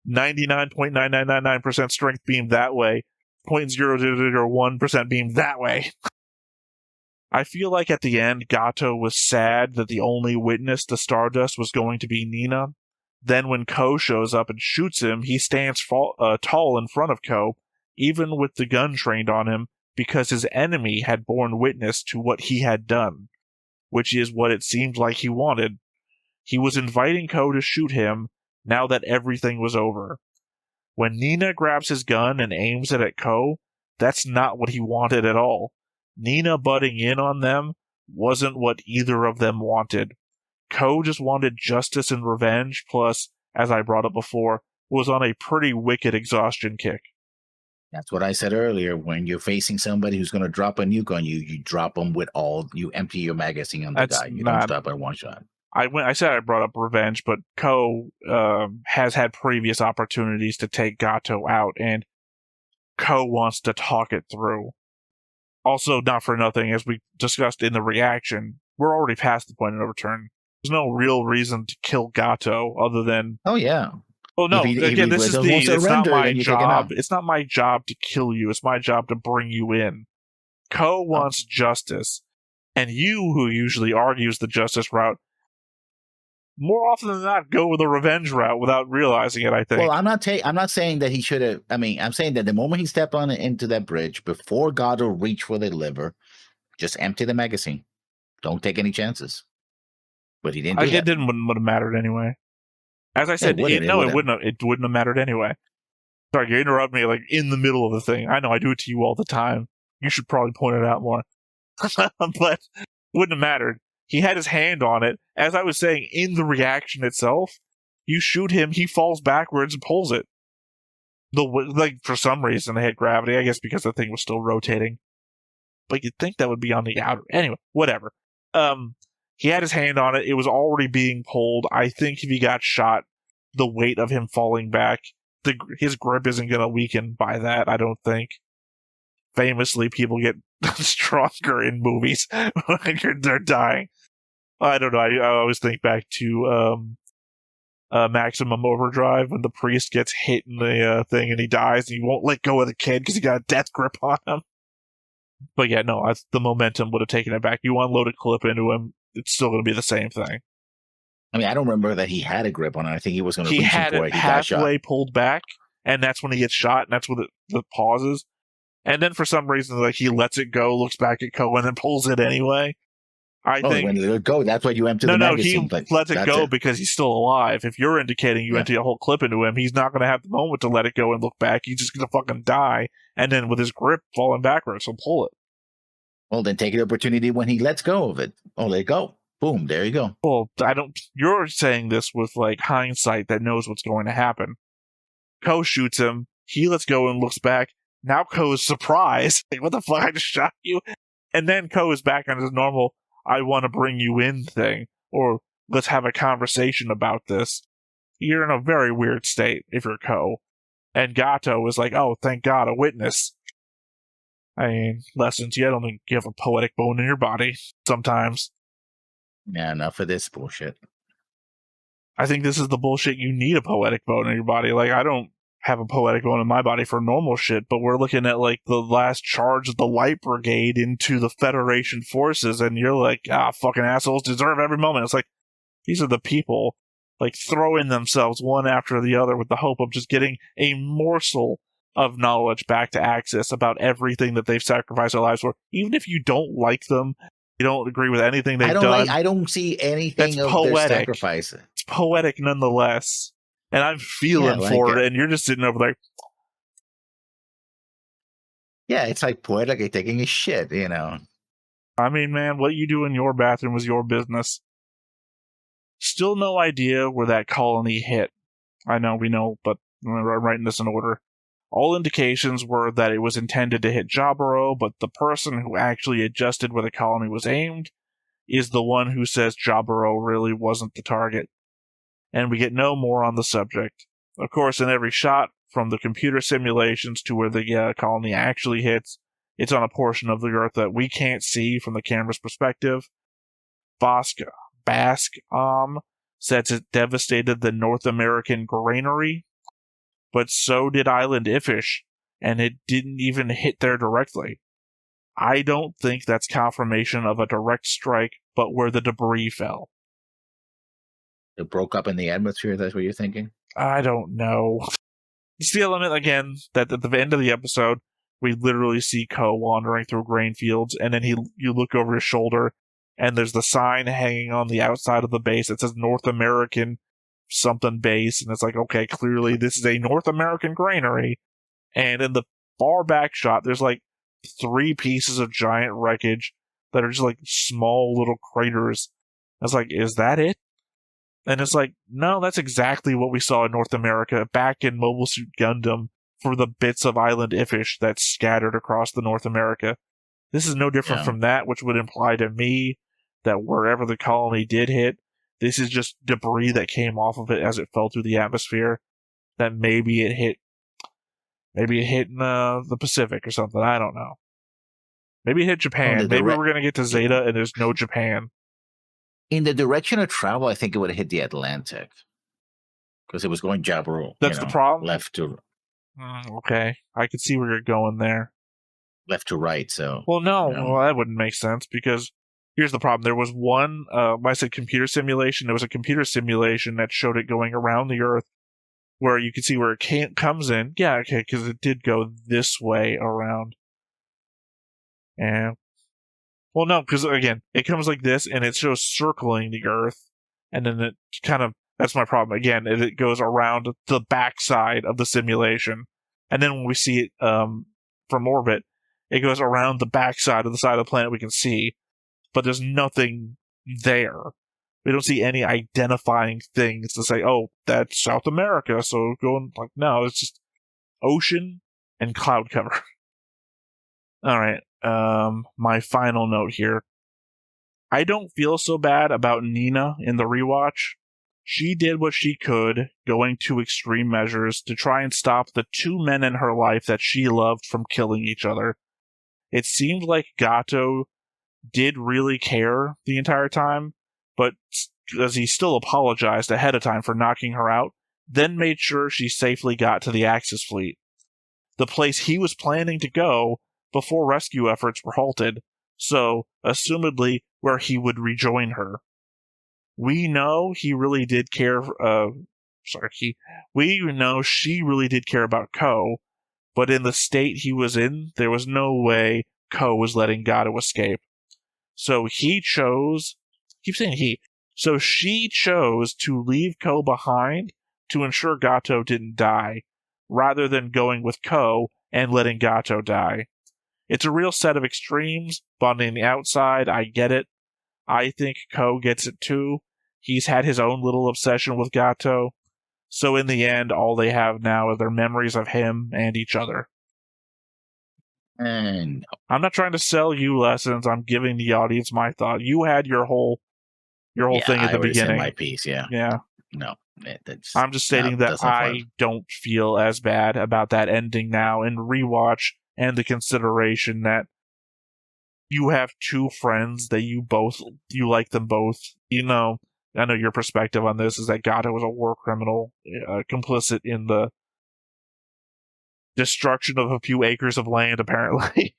99.9999% strength beam that way, 0.0001% beam that way. I feel like at the end, Gato was sad that the only witness to Stardust was going to be Nina. Then when Ko shows up and shoots him, he stands tall in front of Ko, even with the gun trained on him, because his enemy had borne witness to what he had done, which is what it seemed like he wanted. He was inviting Ko to shoot him now that everything was over. When Nina grabs his gun and aims it at Ko, that's not what he wanted at all. Nina butting in on them wasn't what either of them wanted. Ko just wanted justice and revenge, plus, as I brought up before, was on a pretty wicked exhaustion kick. That's what I said earlier. When you're facing somebody who's going to drop a nuke on you, you drop them with you empty your magazine on the guy. You don't stop at one shot. I said I brought up revenge, but Ko has had previous opportunities to take Gato out, and Ko wants to talk it through. Also, not for nothing, as we discussed in the reaction, we're already past the point of no return. There's no real reason to kill Gato other than... Oh, yeah. Well, no, again, this is it's not my job. It's not my job to kill you. It's my job to bring you in. Ko wants justice. And you, who usually argues the justice route, more often than not, go with the revenge route without realizing it, I think. Well, I'm not saying that he should have... I mean, I'm saying that the moment he stepped into that bridge, before Gato reached for the liver, just empty the magazine. Don't take any chances. But he didn't do that. It wouldn't have mattered anyway. As I said, it wouldn't have mattered anyway. Sorry, you interrupt me like in the middle of the thing. I know I do it to you all the time. You should probably point it out more. But it wouldn't have mattered. He had his hand on it. As I was saying, in the reaction itself, you shoot him, he falls backwards and pulls it. For some reason, they had gravity. I guess because the thing was still rotating. But you'd think that would be on the outer. Anyway, whatever. He had his hand on it. It was already being pulled. I think if he got shot, the weight of him falling back, his grip isn't going to weaken by that, I don't think. Famously, people get stronger in movies when they're dying. I don't know. I always think back to Maximum Overdrive when the priest gets hit in the thing and he dies and he won't let go of the kid because he got a death grip on him. But yeah, no, the momentum would have taken it back. You unload a clip into him, it's still going to be the same thing. I mean, I don't remember that he had a grip on it. I think he was going to reach for it. He had it halfway pulled back, and that's when he gets shot, and that's when the pauses. And then for some reason, like, he lets it go, looks back at Ko, and then pulls it anyway. I think when it go, that's what you empty the magazine. he lets it go because he's still alive. If you're indicating you empty a whole clip into him, he's not going to have the moment to let it go and look back. He's just going to fucking die. And then with his grip falling backwards, he'll pull it. Well, then take the opportunity when he lets go of it. Oh, let it go. Boom, there you go. Well, you're saying this with, like, hindsight that knows what's going to happen. Ko shoots him. He lets go and looks back. Now Ko is surprised. Like, what the fuck? I just shot you. And then Ko is back on his normal, I want to bring you in thing. Or, let's have a conversation about this. You're in a very weird state if you're Ko. And Gato is like, oh, thank God, a witness. I mean, lessons, I don't think you have a poetic bone in your body sometimes. Yeah, enough of this bullshit. I think this is the bullshit. You need a poetic bone in your body. Like, I don't have a poetic bone in my body for normal shit, but we're looking at, like, the last charge of the Light Brigade into the Federation forces, and you're like, fucking assholes deserve every moment. It's like, these are the people, like, throwing themselves one after the other with the hope of just getting a morsel of knowledge back to Axis about everything that they've sacrificed their lives for. Even if you don't like them, you don't agree with anything they've done. I don't see anything that's of poetic. Their sacrifice. It's poetic nonetheless. And I'm feeling for it, and you're just sitting over there. Yeah, it's like poetic like taking a shit, you know. I mean, man, what you do in your bathroom is your business. Still no idea where that colony hit. I know, we know, but I'm writing this in order. All indications were that it was intended to hit Jaburo, but the person who actually adjusted where the colony was aimed is the one who says Jaburo really wasn't the target. And we get no more on the subject. Of course, in every shot, from the computer simulations to where the colony actually hits, it's on a portion of the Earth that we can't see from the camera's perspective. Basque says it devastated the North American granary, but so did Island Ifish, and it didn't even hit there directly. I don't think that's confirmation of a direct strike, but where the debris fell. It broke up in the atmosphere, that's what you're thinking? I don't know. It's the element, again, that at the end of the episode, we literally see Ko wandering through grain fields, and then you look over his shoulder, and there's the sign hanging on the outside of the base that says North American something base, and it's like, okay, clearly this is a North American granary. And in the far back shot, there's like 3 pieces of giant wreckage that are just like small little craters. I was like, is that it? And it's like, no, that's exactly what we saw in North America back in Mobile Suit Gundam for the bits of Island Ifish that's scattered across the North America. This is no different from that, which would imply to me that wherever the colony did hit, this is just debris that came off of it as it fell through the atmosphere. That maybe it hit in the Pacific or something. I don't know. Maybe it hit Japan. Maybe we're going to get to Zeta and there's no Japan. In the direction of travel, I think it would have hit the Atlantic. Because it was going Jaburo. That's the problem? Left to... okay. I can see where you're going there. Left to right, so... Well, no. Well, that wouldn't make sense, because here's the problem. There was one... when I said computer simulation, there was a computer simulation that showed it going around the Earth, where you can see where it comes in. Yeah, okay, because it did go this way around. And... well, no, because, again, it comes like this, and it shows circling the Earth, and then it kind of... that's my problem. Again, it goes around the backside of the simulation, and then when we see it from orbit, it goes around the backside of the side of the planet we can see, but there's nothing there. We don't see any identifying things to say, oh, that's South America, so going... like, no, it's just ocean and cloud cover. All right. My final note here. I don't feel so bad about Nina in the rewatch. She did what she could, going to extreme measures to try and stop the 2 men in her life that she loved from killing each other. It seemed like Gato did really care the entire time, but as he still apologized ahead of time for knocking her out, then made sure she safely got to the Axis fleet, the place he was planning to go before rescue efforts were halted, so, assumedly, where he would rejoin her. We know he really did care, we know she really did care about Ko, but in the state he was in, there was no way Ko was letting Gato escape. So he chose, keep saying he, so she chose to leave Ko behind to ensure Gato didn't die, rather than going with Ko and letting Gato die. It's a real set of extremes, but on the outside, I get it. I think Ko gets it too. He's had his own little obsession with Gato. So in the end, all they have now are their memories of him and each other. And I'm not trying to sell you lessons. I'm giving the audience my thought. You had your whole thing at the I already said beginning. my piece, yeah. Yeah. No, that's, I'm just stating that doesn't I fly. don't feel as bad about that ending now in rewatch and the consideration that you have two friends that you like them both. You know, I know your perspective on this is that Gato was a war criminal, complicit in the destruction of a few acres of land, apparently.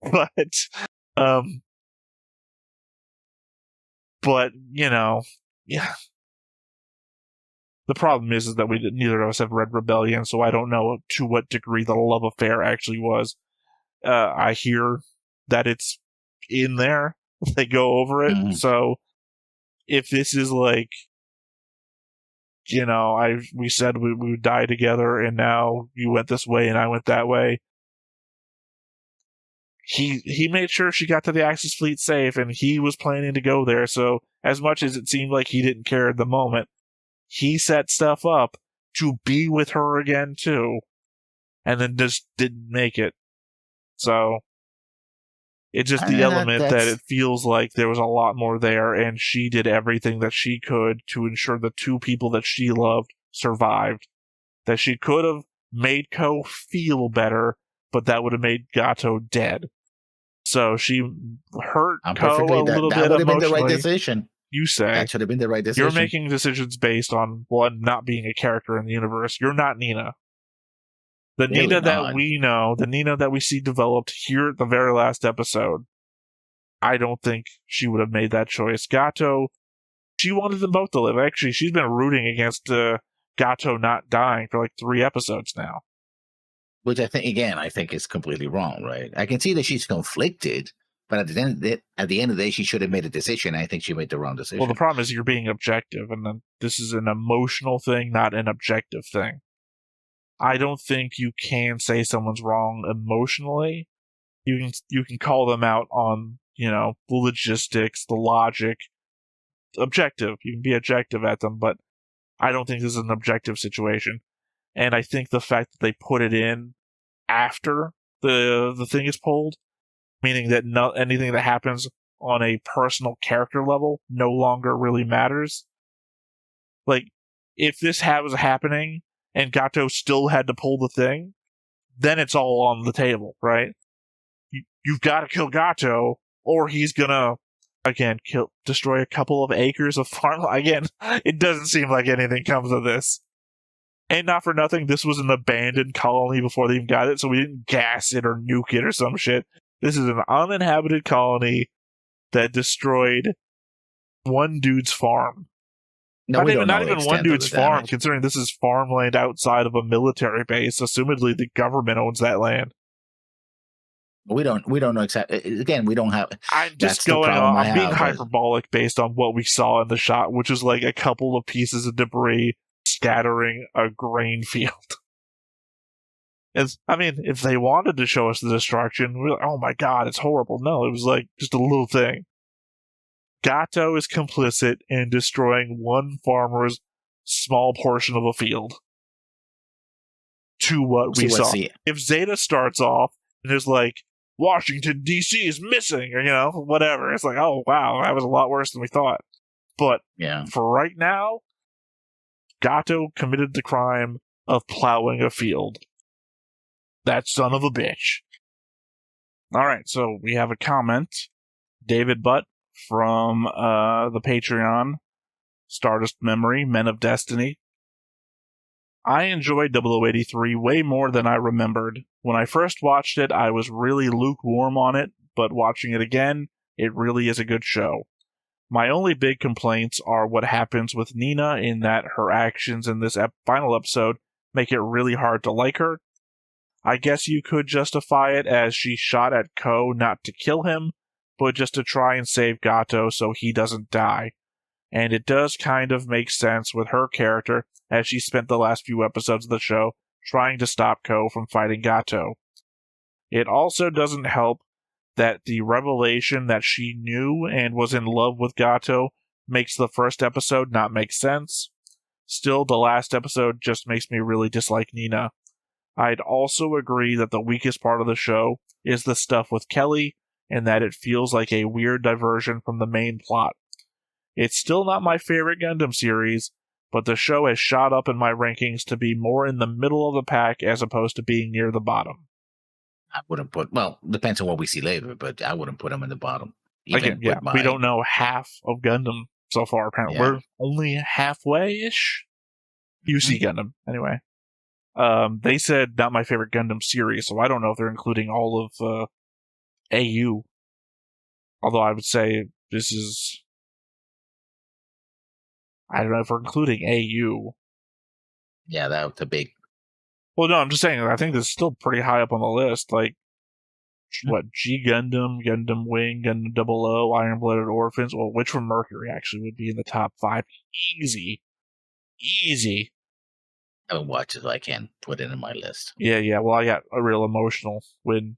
But you know, yeah. The problem is that neither of us have read Rebellion, so I don't know to what degree the love affair actually was. I hear that it's in there. They go over it. Mhm. So if this is like, you know, we said we would die together, and now you went this way and I went that way. He made sure she got to the Axis fleet safe, and he was planning to go there. So as much as it seemed like he didn't care at the moment, he set stuff up to be with her again too, and then just didn't make it. So it's just the element that it feels like there was a lot more there, and she did everything that she could to ensure the two people that she loved survived. That she could have made Ko feel better, but that would have made Gato dead. So she hurt Ko a little bit that would have been the right emotionally. decision. You say. That should have been the right decision. You're making decisions based on one, not being a character in the universe. You're not Nina. The Really Nina that not. we know, the Nina that we see developed here at the very last episode, I don't think she would have made that choice. Gato, she wanted them both to live. Actually, she's been rooting against Gato not dying for like 3 episodes now. Which I think is completely wrong, right? I can see that she's conflicted, but at the end of the day, she should have made a decision. I think she made the wrong decision. Well, the problem is you're being objective, and then this is an emotional thing, not an objective thing. I don't think you can say someone's wrong emotionally. You can call them out on, you know, the logistics, the logic. Objective. You can be objective at them, but I don't think this is an objective situation. And I think the fact that they put it in after the thing is pulled, meaning that anything that happens on a personal character level no longer really matters. Like, if this was happening and Gato still had to pull the thing, then it's all on the table, right? You've got to kill Gato, or he's gonna, again, destroy a couple of acres of farm. Again, it doesn't seem like anything comes of this. And not for nothing, this was an abandoned colony before they even got it, so we didn't gas it or nuke it or some shit. This is an uninhabited colony that destroyed one dude's farm. No, Not we even don't know the one extent of dude's the farm, damage. considering this is farmland outside of a military base. Assumedly, the government owns that land. We don't know exactly. Again, we don't have. I'm That's just the going problem on. I I'm being have, hyperbolic based on what we saw in the shot, which is like a couple of pieces of debris scattering a grain field. I mean, if they wanted to show us the destruction, we're like, oh my god, it's horrible. No, it was like just a little thing. Gato is complicit in destroying one farmer's small portion of a field. To what we saw. If Zeta starts off and is like, Washington, D.C. is missing, or, you know, whatever, it's like, oh, wow, that was a lot worse than we thought. But for right now, Gato committed the crime of plowing a field. That son of a bitch. Alright, so we have a comment. David Butt from the Patreon, Stardust Memory, Men of Destiny. I enjoyed 0083 way more than I remembered. When I first watched it, I was really lukewarm on it, but watching it again, it really is a good show. My only big complaints are what happens with Nina, in that her actions in this final episode make it really hard to like her. I guess you could justify it as she shot at Ko not to kill him, but just to try and save Gato so he doesn't die. And it does kind of make sense with her character, as she spent the last few episodes of the show trying to stop Ko from fighting Gato. It also doesn't help that the revelation that she knew and was in love with Gato makes the first episode not make sense. Still, the last episode just makes me really dislike Nina. I'd also agree that the weakest part of the show is the stuff with Kelly, and that it feels like a weird diversion from the main plot. It's still not my favorite Gundam series, but the show has shot up in my rankings to be more in the middle of the pack as opposed to being near the bottom. I wouldn't put, well, depends on what we see later, but I wouldn't put them in the bottom. Again, yeah, we don't know half of Gundam so far, apparently. Yeah. We're only halfway-ish. UC Gundam, anyway. They said not my favorite Gundam series, so I don't know if they're including all of AU. Although I would say this is... I don't know if we're including AU. Yeah, that was a big... Well, no, I'm just saying, I think this is still pretty high up on the list. Like, what, G Gundam, Gundam Wing, Gundam 00, Iron Blooded Orphans. Well, Witch from Mercury actually would be in the top 5. Easy. I haven't watched it, so I can't put it in my list. Yeah. Well, I got a real emotional when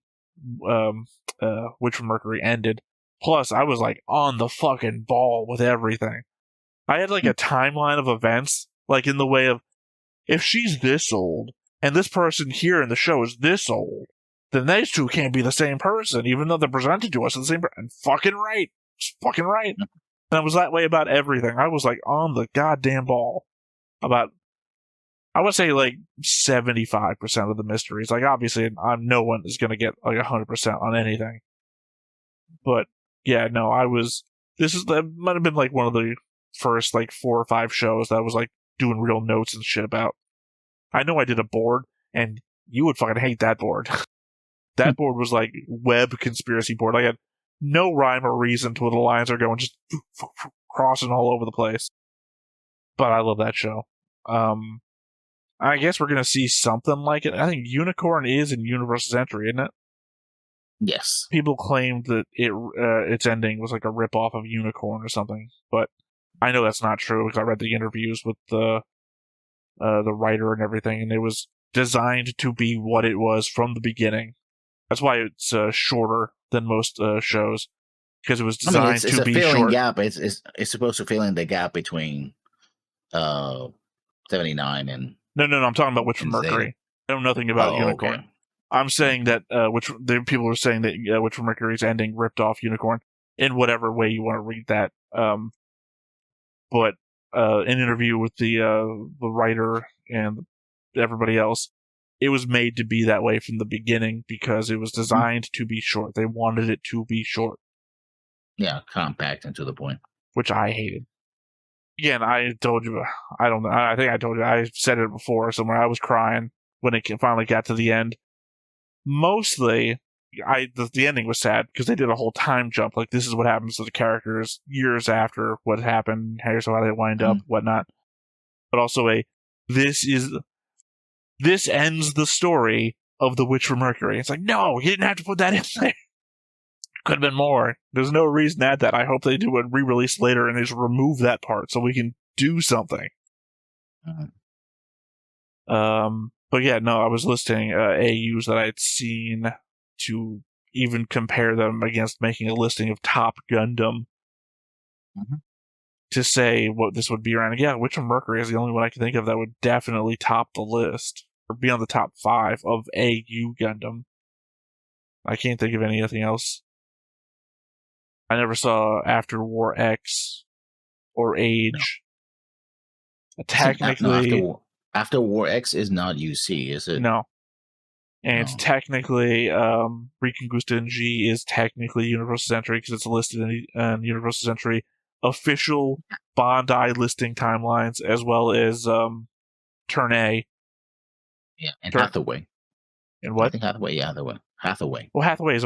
Witch from Mercury ended. Plus, I was like on the fucking ball with everything. I had like a timeline of events, like in the way of, if she's this old, and this person here in the show is this old, then these two can't be the same person, even though they're presented to us as the same person. Fucking right. Just fucking right. And I was that way about everything. I was like on the goddamn ball about, I would say like 75% of the mysteries. Like obviously no one is going to get like 100% on anything. But yeah, no, that might have been like one of the first like 4 or 5 shows that I was like doing real notes and shit about. I know I did a board, and you would fucking hate that board. That board was like web conspiracy board. I had no rhyme or reason to where the lines are going, just crossing all over the place. But I love that show. I guess we're going to see something like it. I think Unicorn is in Universal's entry, isn't it? Yes. People claimed that its ending was like a ripoff of Unicorn or something, but I know that's not true because I read the interviews with the writer and everything, and it was designed to be what it was from the beginning. That's why it's shorter than most shows, because it was designed to be short. It's a filling gap. It's supposed to fill in the gap between 79 and... No, I'm talking about Witch from Mercury. I know nothing about Unicorn. Okay. I'm saying that people are saying that Witch from Mercury's ending ripped off Unicorn in whatever way you want to read that. But an interview with the writer and everybody else, it was made to be that way from the beginning because it was designed to be short. They wanted it to be short. Yeah, compact and to the point. Which I hated. Again, I told you, I don't know, I think I told you, I said it before somewhere, I was crying when it finally got to the end. Mostly, the ending was sad because they did a whole time jump. Like, this is what happens to the characters years after what happened. Here's how they wind up, whatnot. But also this ends the story of the Witch from Mercury. It's like, no, you didn't have to put that in there. Could have been more. There's no reason to add that. I hope they do a re-release later and they just remove that part so we can do something. But yeah, no, I was listing AUs that I had seen to even compare them against making a listing of top Gundam to say what this would be around. Yeah, Witch from Mercury is the only one I can think of that would definitely top the list or be on the top 5 of AU Gundam. I can't think of anything else. I never saw After War X or Age. No. Technically, After War X is not UC, is it? No. And technically, Reconquista G is technically Universal Century because it's listed in Universal Century official Bandai listing timelines, as well as Turn A. Yeah, and Hathaway. And what? I think Hathaway, yeah, Hathaway. Well, Hathaway is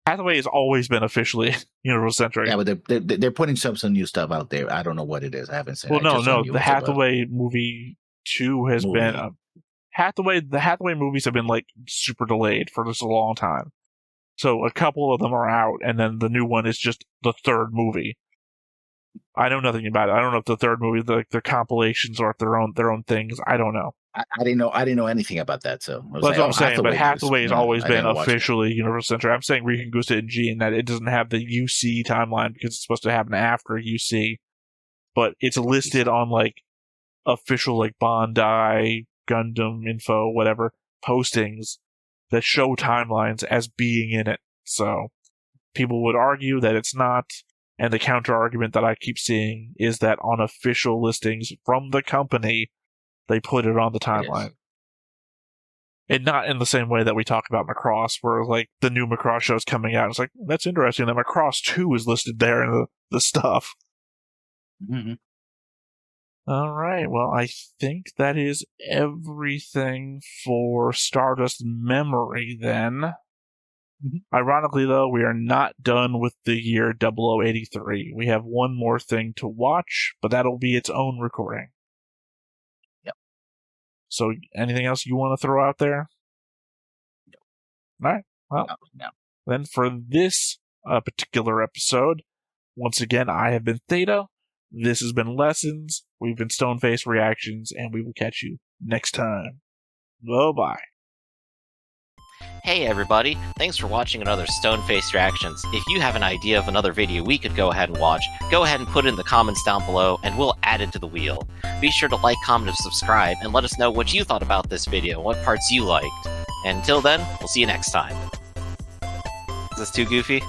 Hathaway has always been officially Universal Century. Yeah, but they're putting some new stuff out there. I don't know what it is. I haven't seen. Well, no. The Hathaway movie 2 has been the Hathaway movies have been like super delayed for just a long time. So a couple of them are out, and then the new one is just the third movie. I know nothing about it. I don't know if the third movie, their compilations, or if their own things. I don't know. I didn't know anything about that. So That's what I'm saying. But Hathaway has always been officially Universal Century. I'm saying Riken Gusa G, and that it doesn't have the UC timeline because it's supposed to happen after UC. But it's listed on like official like Bandai, Gundam info, whatever postings that show timelines as being in it. So people would argue that it's not. And the counter argument that I keep seeing is that on official listings from the company, they put it on the timeline. And not in the same way that we talk about Macross, where like the new Macross show is coming out. It's like, that's interesting that Macross 2 is listed there in the stuff. Mm-hmm. All right. Well, I think that is everything for Stardust Memory then. Ironically, though, we are not done with the year 0083. We have one more thing to watch, but that'll be its own recording. Yep. So, anything else you want to throw out there? No. All right. Well, no. Then for this particular episode, once again, I have been Theta. This has been Lessons. We've been Stoneface Reactions, and we will catch you next time. Bye-bye. Hey everybody, thanks for watching another Stone-Faced Reactions. If you have an idea of another video we could go ahead and watch, go ahead and put it in the comments down below and we'll add it to the wheel. Be sure to like, comment, and subscribe, and let us know what you thought about this video, what parts you liked. And until then, we'll see you next time. Is this too goofy?